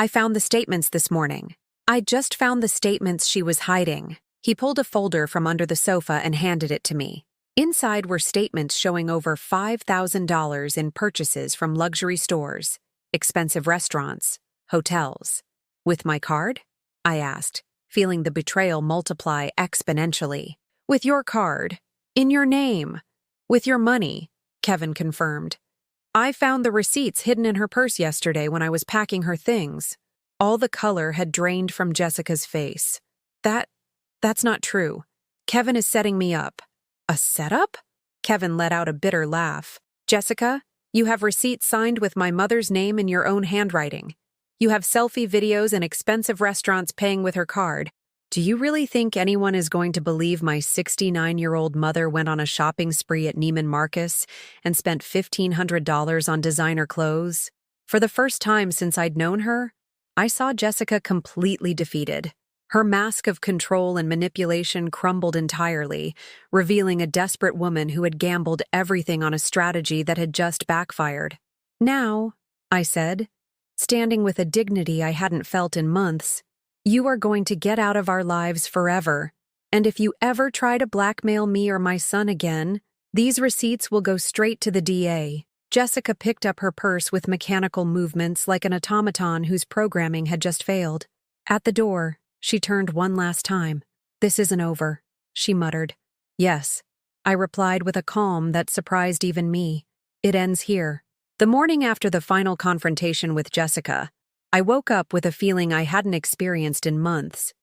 found the statements this morning. I just found the statements she was hiding." He pulled a folder from under the sofa and handed it to me. Inside were statements showing over $5,000 in purchases from luxury stores, expensive restaurants, hotels. "With my card?" I asked, feeling the betrayal multiply exponentially. "With your card. In your name. With your money," Kevin confirmed. "I found the receipts hidden in her purse yesterday when I was packing her things." All the color had drained from Jessica's face. That's not true. Kevin is setting me up." "A setup?" Kevin let out a bitter laugh. "Jessica, you have receipts signed with my mother's name in your own handwriting. You have selfie videos and expensive restaurants paying with her card. Do you really think anyone is going to believe my 69-year-old mother went on a shopping spree at Neiman Marcus and spent $1,500 on designer clothes?" For the first time since I'd known her, I saw Jessica completely defeated. Her mask of control and manipulation crumbled entirely, revealing a desperate woman who had gambled everything on a strategy that had just backfired. "Now," I said, standing with a dignity I hadn't felt in months, "you are going to get out of our lives forever." And if you ever try to blackmail me or my son again, these receipts will go straight to the DA. Jessica picked up her purse with mechanical movements like an automaton whose programming had just failed. At the door, she turned one last time. "This isn't over," she muttered. "Yes," I replied with a calm that surprised even me. "It ends here." The morning after the final confrontation with Jessica, I woke up with a feeling I hadn't experienced in months.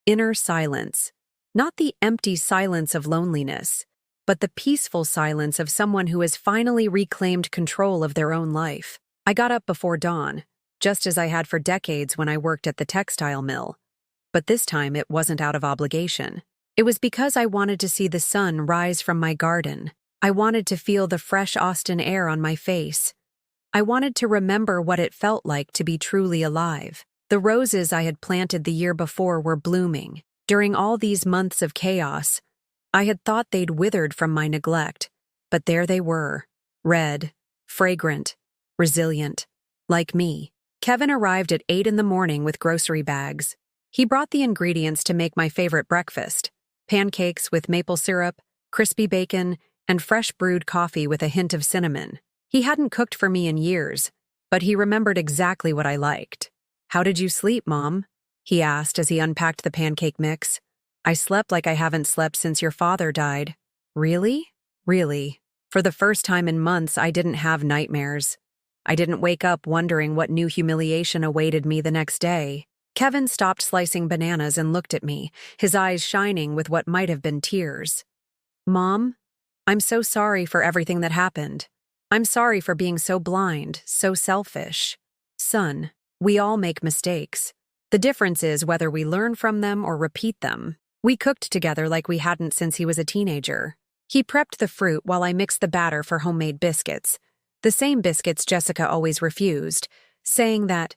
Inner silence. Not the empty silence of loneliness, but the peaceful silence of someone who has finally reclaimed control of their own life. I got up before dawn, just as I had for decades when I worked at the textile mill. But this time it wasn't out of obligation. It was because I wanted to see the sun rise from my garden. I wanted to feel the fresh Austin air on my face. I wanted to remember what it felt like to be truly alive. The roses I had planted the year before were blooming. During all these months of chaos, I had thought they'd withered from my neglect, but there they were, red, fragrant, resilient, like me. Kevin arrived at 8 in the morning with grocery bags. He brought the ingredients to make my favorite breakfast: pancakes with maple syrup, crispy bacon, and fresh brewed coffee with a hint of cinnamon. He hadn't cooked for me in years, but he remembered exactly what I liked. "How did you sleep, Mom?" he asked as he unpacked the pancake mix. "I slept like I haven't slept since your father died." "Really?" "Really. For the first time in months, I didn't have nightmares. I didn't wake up wondering what new humiliation awaited me the next day." Kevin stopped slicing bananas and looked at me, his eyes shining with what might have been tears. "Mom, I'm so sorry for everything that happened. I'm sorry for being so blind, so selfish. Son, we all make mistakes. The difference is whether we learn from them or repeat them." We cooked together like we hadn't since he was a teenager. He prepped the fruit while I mixed the batter for homemade biscuits, the same biscuits Jessica always refused, saying that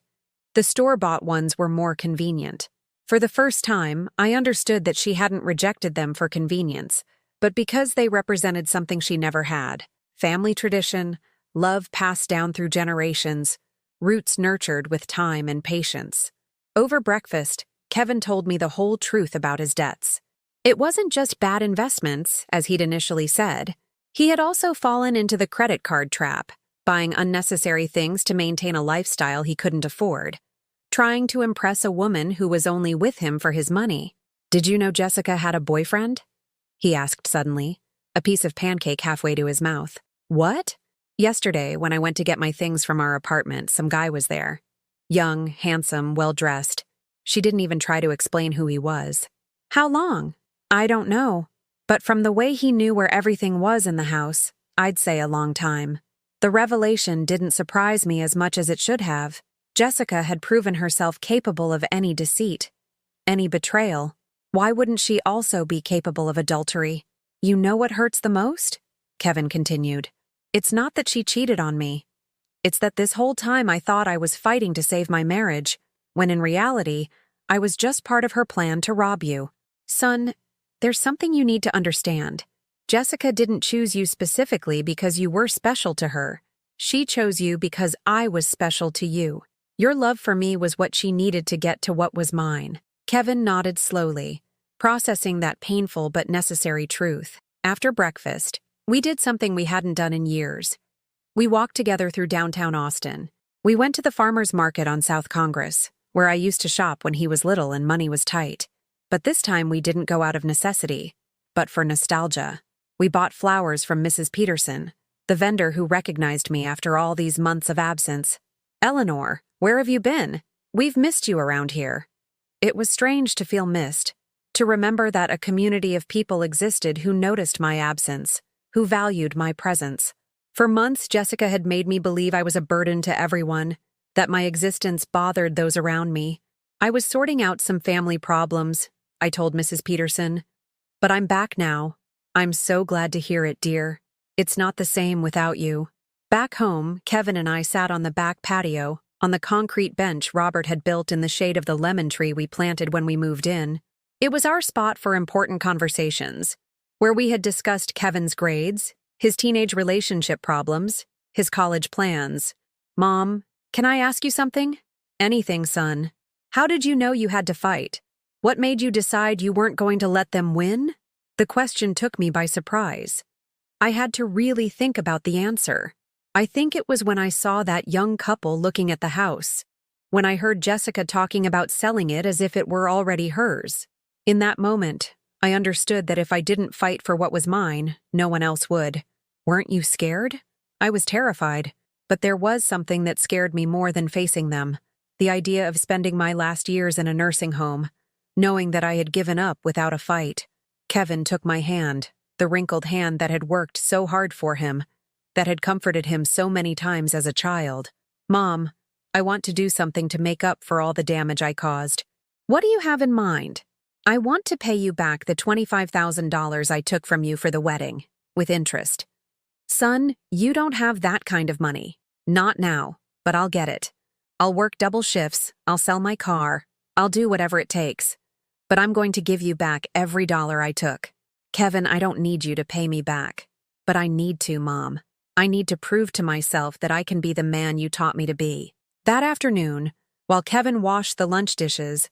the store-bought ones were more convenient. For the first time, I understood that she hadn't rejected them for convenience, but because they represented something she never had: family tradition, love passed down through generations, roots nurtured with time and patience. Over breakfast, Kevin told me the whole truth about his debts. It wasn't just bad investments, as he'd initially said. He had also fallen into the credit card trap, buying unnecessary things to maintain a lifestyle he couldn't afford, trying to impress a woman who was only with him for his money. "Did you know Jessica had a boyfriend?" he asked suddenly, a piece of pancake halfway to his mouth. "What?" "Yesterday, when I went to get my things from our apartment, some guy was there. Young, handsome, well-dressed. She didn't even try to explain who he was." "How long?" "I don't know. But from the way he knew where everything was in the house, I'd say a long time." The revelation didn't surprise me as much as it should have. Jessica had proven herself capable of any deceit, any betrayal. Why wouldn't she also be capable of adultery? "You know what hurts the most?" Kevin continued. "It's not that she cheated on me. It's that this whole time I thought I was fighting to save my marriage, when in reality, I was just part of her plan to rob you. Son, there's something you need to understand. Jessica didn't choose you specifically because you were special to her. She chose you because I was special to you. Your love for me was what she needed to get to what was mine." Kevin nodded slowly, processing that painful but necessary truth. After breakfast, we did something we hadn't done in years. We walked together through downtown Austin. We went to the farmer's market on South Congress, where I used to shop when he was little and money was tight. But this time we didn't go out of necessity, but for nostalgia. We bought flowers from Mrs. Peterson, the vendor who recognized me after all these months of absence. "Eleanor, where have you been? We've missed you around here." It was strange to feel missed, to remember that a community of people existed who noticed my absence, who valued my presence. For months, Jessica had made me believe I was a burden to everyone, that my existence bothered those around me. "I was sorting out some family problems," I told Mrs. Peterson. "But I'm back now. I'm so glad to hear it, dear. It's not the same without you." Back home, Kevin and I sat on the back patio, on the concrete bench Robert had built in the shade of the lemon tree we planted when we moved in. It was our spot for important conversations, where we had discussed Kevin's grades, his teenage relationship problems, his college plans. "Mom, can I ask you something?" "Anything, son." "How did you know you had to fight?" What made you decide you weren't going to let them win? The question took me by surprise. I had to really think about the answer. I think it was when I saw that young couple looking at the house, when I heard Jessica talking about selling it as if it were already hers. In that moment, I understood that if I didn't fight for what was mine, no one else would. Weren't you scared? I was terrified, but there was something that scared me more than facing them. The idea of spending my last years in a nursing home, knowing that I had given up without a fight. Kevin took my hand, the wrinkled hand that had worked so hard for him, that had comforted him so many times as a child. Mom, I want to do something to make up for all the damage I caused. What do you have in mind? I want to pay you back the $25,000 I took from you for the wedding, with interest. Son, you don't have that kind of money. Not now, but I'll get it. I'll work double shifts, I'll sell my car, I'll do whatever it takes. But I'm going to give you back every dollar I took. Kevin, I don't need you to pay me back. But I need to, Mom. I need to prove to myself that I can be the man you taught me to be. That afternoon, while Kevin washed the lunch dishes,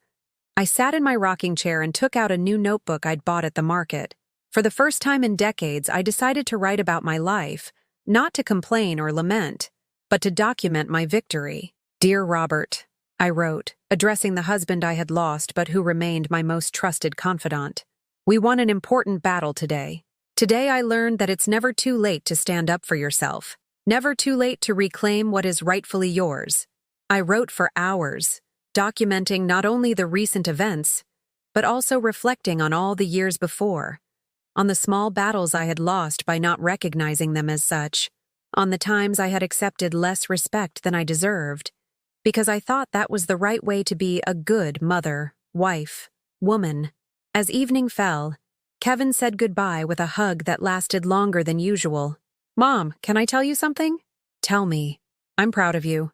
I sat in my rocking chair and took out a new notebook I'd bought at the market. For the first time in decades, I decided to write about my life, not to complain or lament, but to document my victory. Dear Robert, I wrote, addressing the husband I had lost but who remained my most trusted confidant. We won an important battle today. Today I learned that it's never too late to stand up for yourself, never too late to reclaim what is rightfully yours. I wrote for hours, documenting not only the recent events, but also reflecting on all the years before, on the small battles I had lost by not recognizing them as such, on the times I had accepted less respect than I deserved, because I thought that was the right way to be a good mother, wife, woman. As evening fell, Kevin said goodbye with a hug that lasted longer than usual. Mom, can I tell you something? Tell me. I'm proud of you.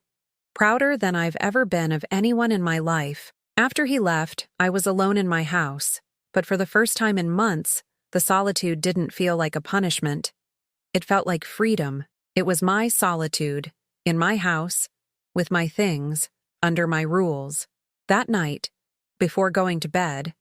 Prouder than I've ever been of anyone in my life. After he left, I was alone in my house, but for the first time in months, the solitude didn't feel like a punishment. It felt like freedom. It was my solitude, in my house, with my things, under my rules. That night, before going to bed,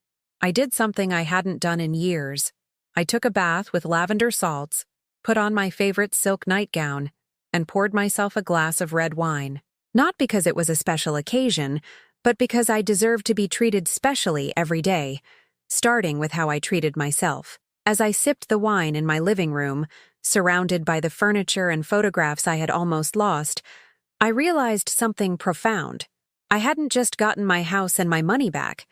I did something I hadn't done in years. I took a bath with lavender salts, put on my favorite silk nightgown, and poured myself a glass of red wine. Not because it was a special occasion, but because I deserved to be treated specially every day, starting with how I treated myself. As I sipped the wine in my living room, surrounded by the furniture and photographs I had almost lost, I realized something profound. I hadn't just gotten my house and my money back.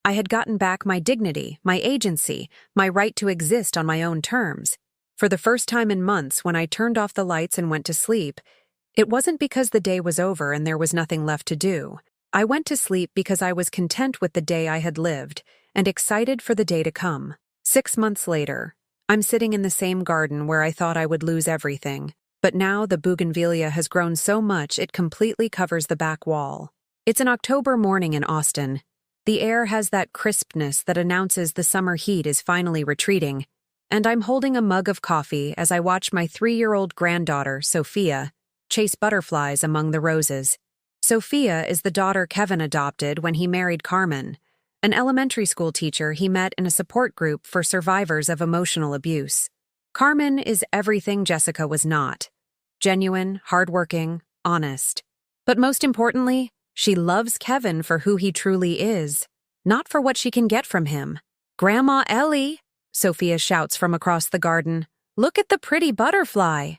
I had gotten back my dignity, my agency, my right to exist on my own terms. For the first time in months, when I turned off the lights and went to sleep, it wasn't because the day was over and there was nothing left to do. I went to sleep because I was content with the day I had lived and excited for the day to come. 6 months later, I'm sitting in the same garden where I thought I would lose everything, but now the bougainvillea has grown so much it completely covers the back wall. It's an October morning in Austin. The air has that crispness that announces the summer heat is finally retreating, and I'm holding a mug of coffee as I watch my 3-year-old granddaughter, Sophia, chase butterflies among the roses. Sophia is the daughter Kevin adopted when he married Carmen, an elementary school teacher he met in a support group for survivors of emotional abuse. Carmen is everything Jessica was not: genuine, hardworking, honest. But most importantly, she loves Kevin for who he truly is, not for what she can get from him. Grandma Ellie, Sophia shouts from across the garden, look at the pretty butterfly.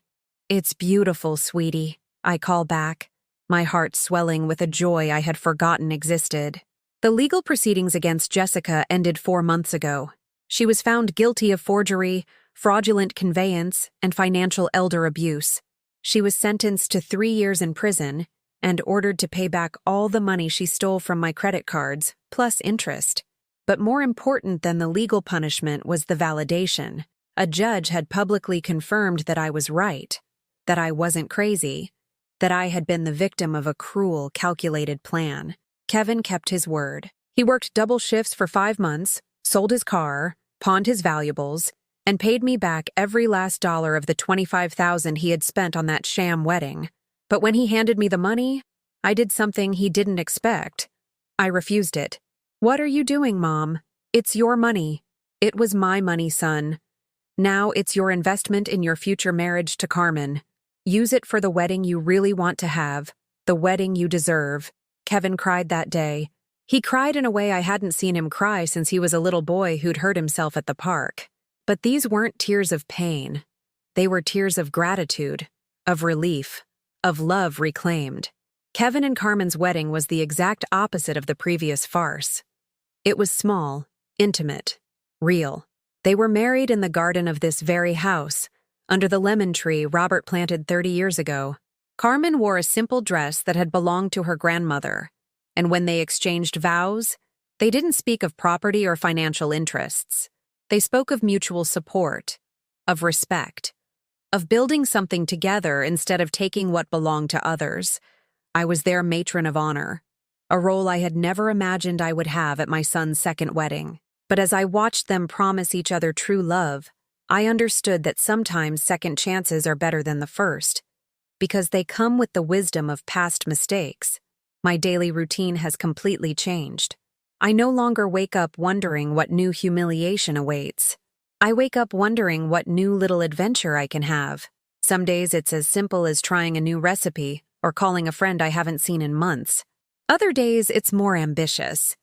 It's beautiful, sweetie, I call back, my heart swelling with a joy I had forgotten existed. The legal proceedings against Jessica ended 4 months ago. She was found guilty of forgery, fraudulent conveyance, and financial elder abuse. She was sentenced to 3 years in prison and ordered to pay back all the money she stole from my credit cards, plus interest. But more important than the legal punishment was the validation. A judge had publicly confirmed that I was right, that I wasn't crazy, that I had been the victim of a cruel, calculated plan. Kevin kept his word. He worked double shifts for 5 months, sold his car, pawned his valuables, and paid me back every last dollar of the $25,000 he had spent on that sham wedding. But when he handed me the money, I did something he didn't expect. I refused it. "What are you doing, Mom? It's your money." "It was my money, son. Now it's your investment in your future marriage to Carmen. Use it for the wedding you really want to have, the wedding you deserve." Kevin cried that day. He cried in a way I hadn't seen him cry since he was a little boy who'd hurt himself at the park. But these weren't tears of pain. They were tears of gratitude, of relief, of love reclaimed. Kevin and Carmen's wedding was the exact opposite of the previous farce. It was small, intimate, real. They were married in the garden of this very house, under the lemon tree Robert planted 30 years ago. Carmen wore a simple dress that had belonged to her grandmother, and when they exchanged vows, they didn't speak of property or financial interests. They spoke of mutual support, of respect, of building something together instead of taking what belonged to others. I was their matron of honor, a role I had never imagined I would have at my son's second wedding. But as I watched them promise each other true love, I understood that sometimes second chances are better than the first, because they come with the wisdom of past mistakes. My daily routine has completely changed. I no longer wake up wondering what new humiliation awaits. I wake up wondering what new little adventure I can have. Some days it's as simple as trying a new recipe or calling a friend I haven't seen in months. Other days it's more ambitious.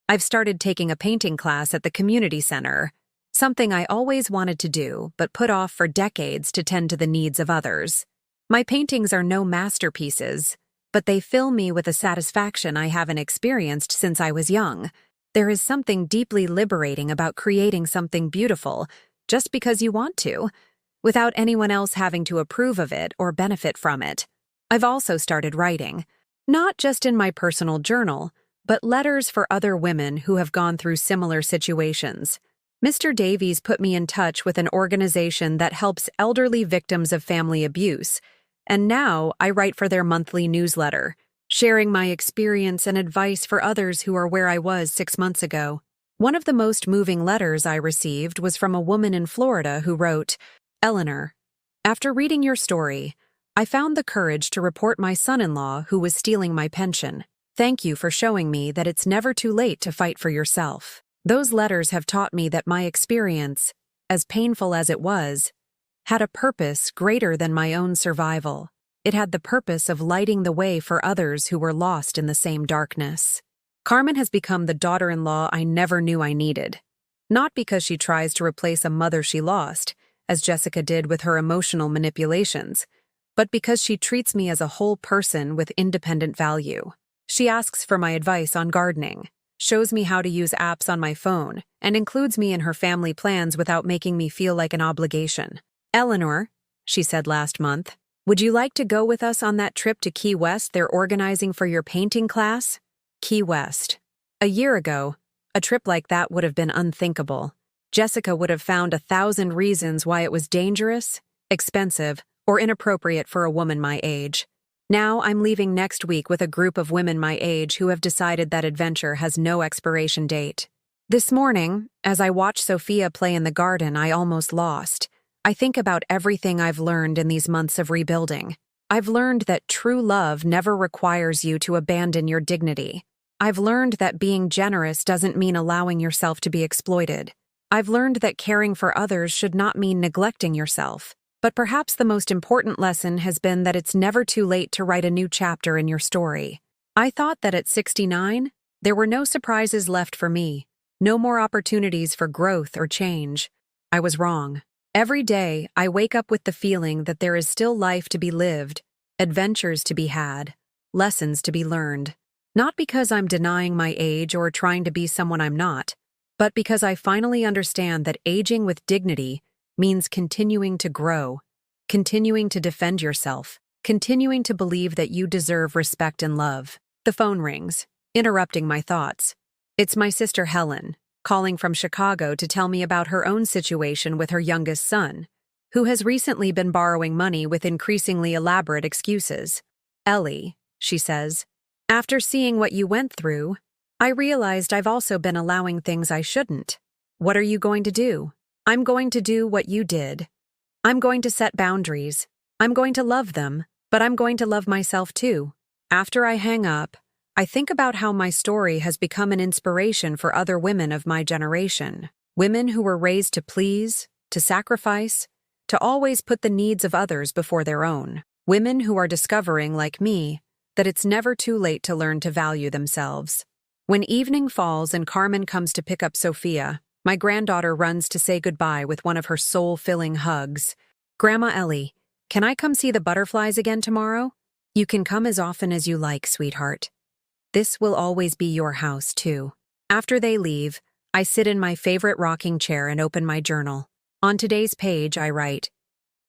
I've started taking a painting class at the community center, something I always wanted to do but put off for decades to tend to the needs of others. My paintings are no masterpieces, but they fill me with a satisfaction I haven't experienced since I was young. There is something deeply liberating about creating something beautiful just because you want to, without anyone else having to approve of it or benefit from it. I've also started writing, not just in my personal journal, but letters for other women who have gone through similar situations. Mr. Davies put me in touch with an organization that helps elderly victims of family abuse, and now I write for their monthly newsletter, sharing my experience and advice for others who are where I was 6 months ago. One of the most moving letters I received was from a woman in Florida who wrote, "Eleanor, after reading your story, I found the courage to report my son-in-law who was stealing my pension. Thank you for showing me that it's never too late to fight for yourself." Those letters have taught me that my experience, as painful as it was, had a purpose greater than my own survival. It had the purpose of lighting the way for others who were lost in the same darkness. Carmen has become the daughter-in-law I never knew I needed. Not because she tries to replace a mother she lost, as Jessica did with her emotional manipulations, but because she treats me as a whole person with independent value. She asks for my advice on gardening, shows me how to use apps on my phone, and includes me in her family plans without making me feel like an obligation. "Eleanor," she said last month, "would you like to go with us on that trip to Key West they're organizing for your painting class?" Key West. A year ago, a trip like that would have been unthinkable. Jessica would have found 1,000 reasons why it was dangerous, expensive, or inappropriate for a woman my age. Now I'm leaving next week with a group of women my age who have decided that adventure has no expiration date. This morning, as I watch Sophia play in the garden I almost lost, I think about everything I've learned in these months of rebuilding. I've learned that true love never requires you to abandon your dignity. I've learned that being generous doesn't mean allowing yourself to be exploited. I've learned that caring for others should not mean neglecting yourself. But perhaps the most important lesson has been that it's never too late to write a new chapter in your story. I thought that at 69, there were no surprises left for me, no more opportunities for growth or change. I was wrong. Every day, I wake up with the feeling that there is still life to be lived, adventures to be had, lessons to be learned. Not because I'm denying my age or trying to be someone I'm not, but because I finally understand that aging with dignity means continuing to grow, continuing to defend yourself, continuing to believe that you deserve respect and love. The phone rings, interrupting my thoughts. It's my sister Helen, calling from Chicago to tell me about her own situation with her youngest son, who has recently been borrowing money with increasingly elaborate excuses. "Ellie," she says, "after seeing what you went through, I realized I've also been allowing things I shouldn't. What are you going to do?" "I'm going to do what you did. I'm going to set boundaries. I'm going to love them, but I'm going to love myself too. After I hang up, I think about how my story has become an inspiration for other women of my generation. Women who were raised to please, to sacrifice, to always put the needs of others before their own. Women who are discovering, like me, that it's never too late to learn to value themselves. When evening falls and Carmen comes to pick up Sophia, my granddaughter runs to say goodbye with one of her soul-filling hugs. "Grandma Ellie, can I come see the butterflies again tomorrow?" "You can come as often as you like, sweetheart. This will always be your house, too." After they leave, I sit in my favorite rocking chair and open my journal. On today's page, I write,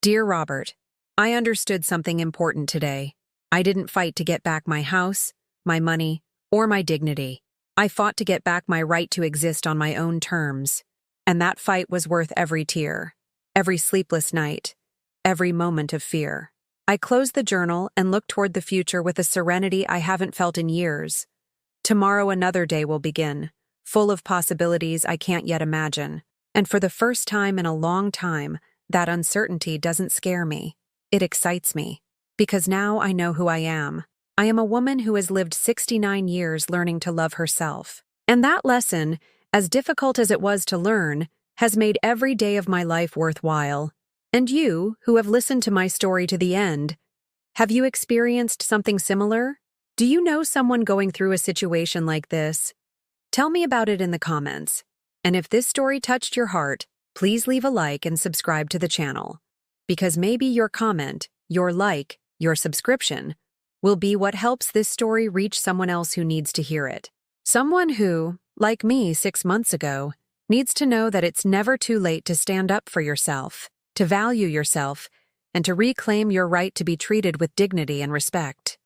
"Dear Robert, I understood something important today. I didn't fight to get back my house, my money, or my dignity. I fought to get back my right to exist on my own terms. And that fight was worth every tear, every sleepless night, every moment of fear." I close the journal and look toward the future with a serenity I haven't felt in years. Tomorrow another day will begin, full of possibilities I can't yet imagine. And for the first time in a long time, that uncertainty doesn't scare me. It excites me. Because now I know who I am. I am a woman who has lived 69 years learning to love herself. And that lesson, as difficult as it was to learn, has made every day of my life worthwhile. And you, who have listened to my story to the end, have you experienced something similar? Do you know someone going through a situation like this? Tell me about it in the comments. And if this story touched your heart, please leave a like and subscribe to the channel. Because maybe your comment, your like, your subscription will be what helps this story reach someone else who needs to hear it. Someone who, like me 6 months ago, needs to know that it's never too late to stand up for yourself, to value yourself, and to reclaim your right to be treated with dignity and respect.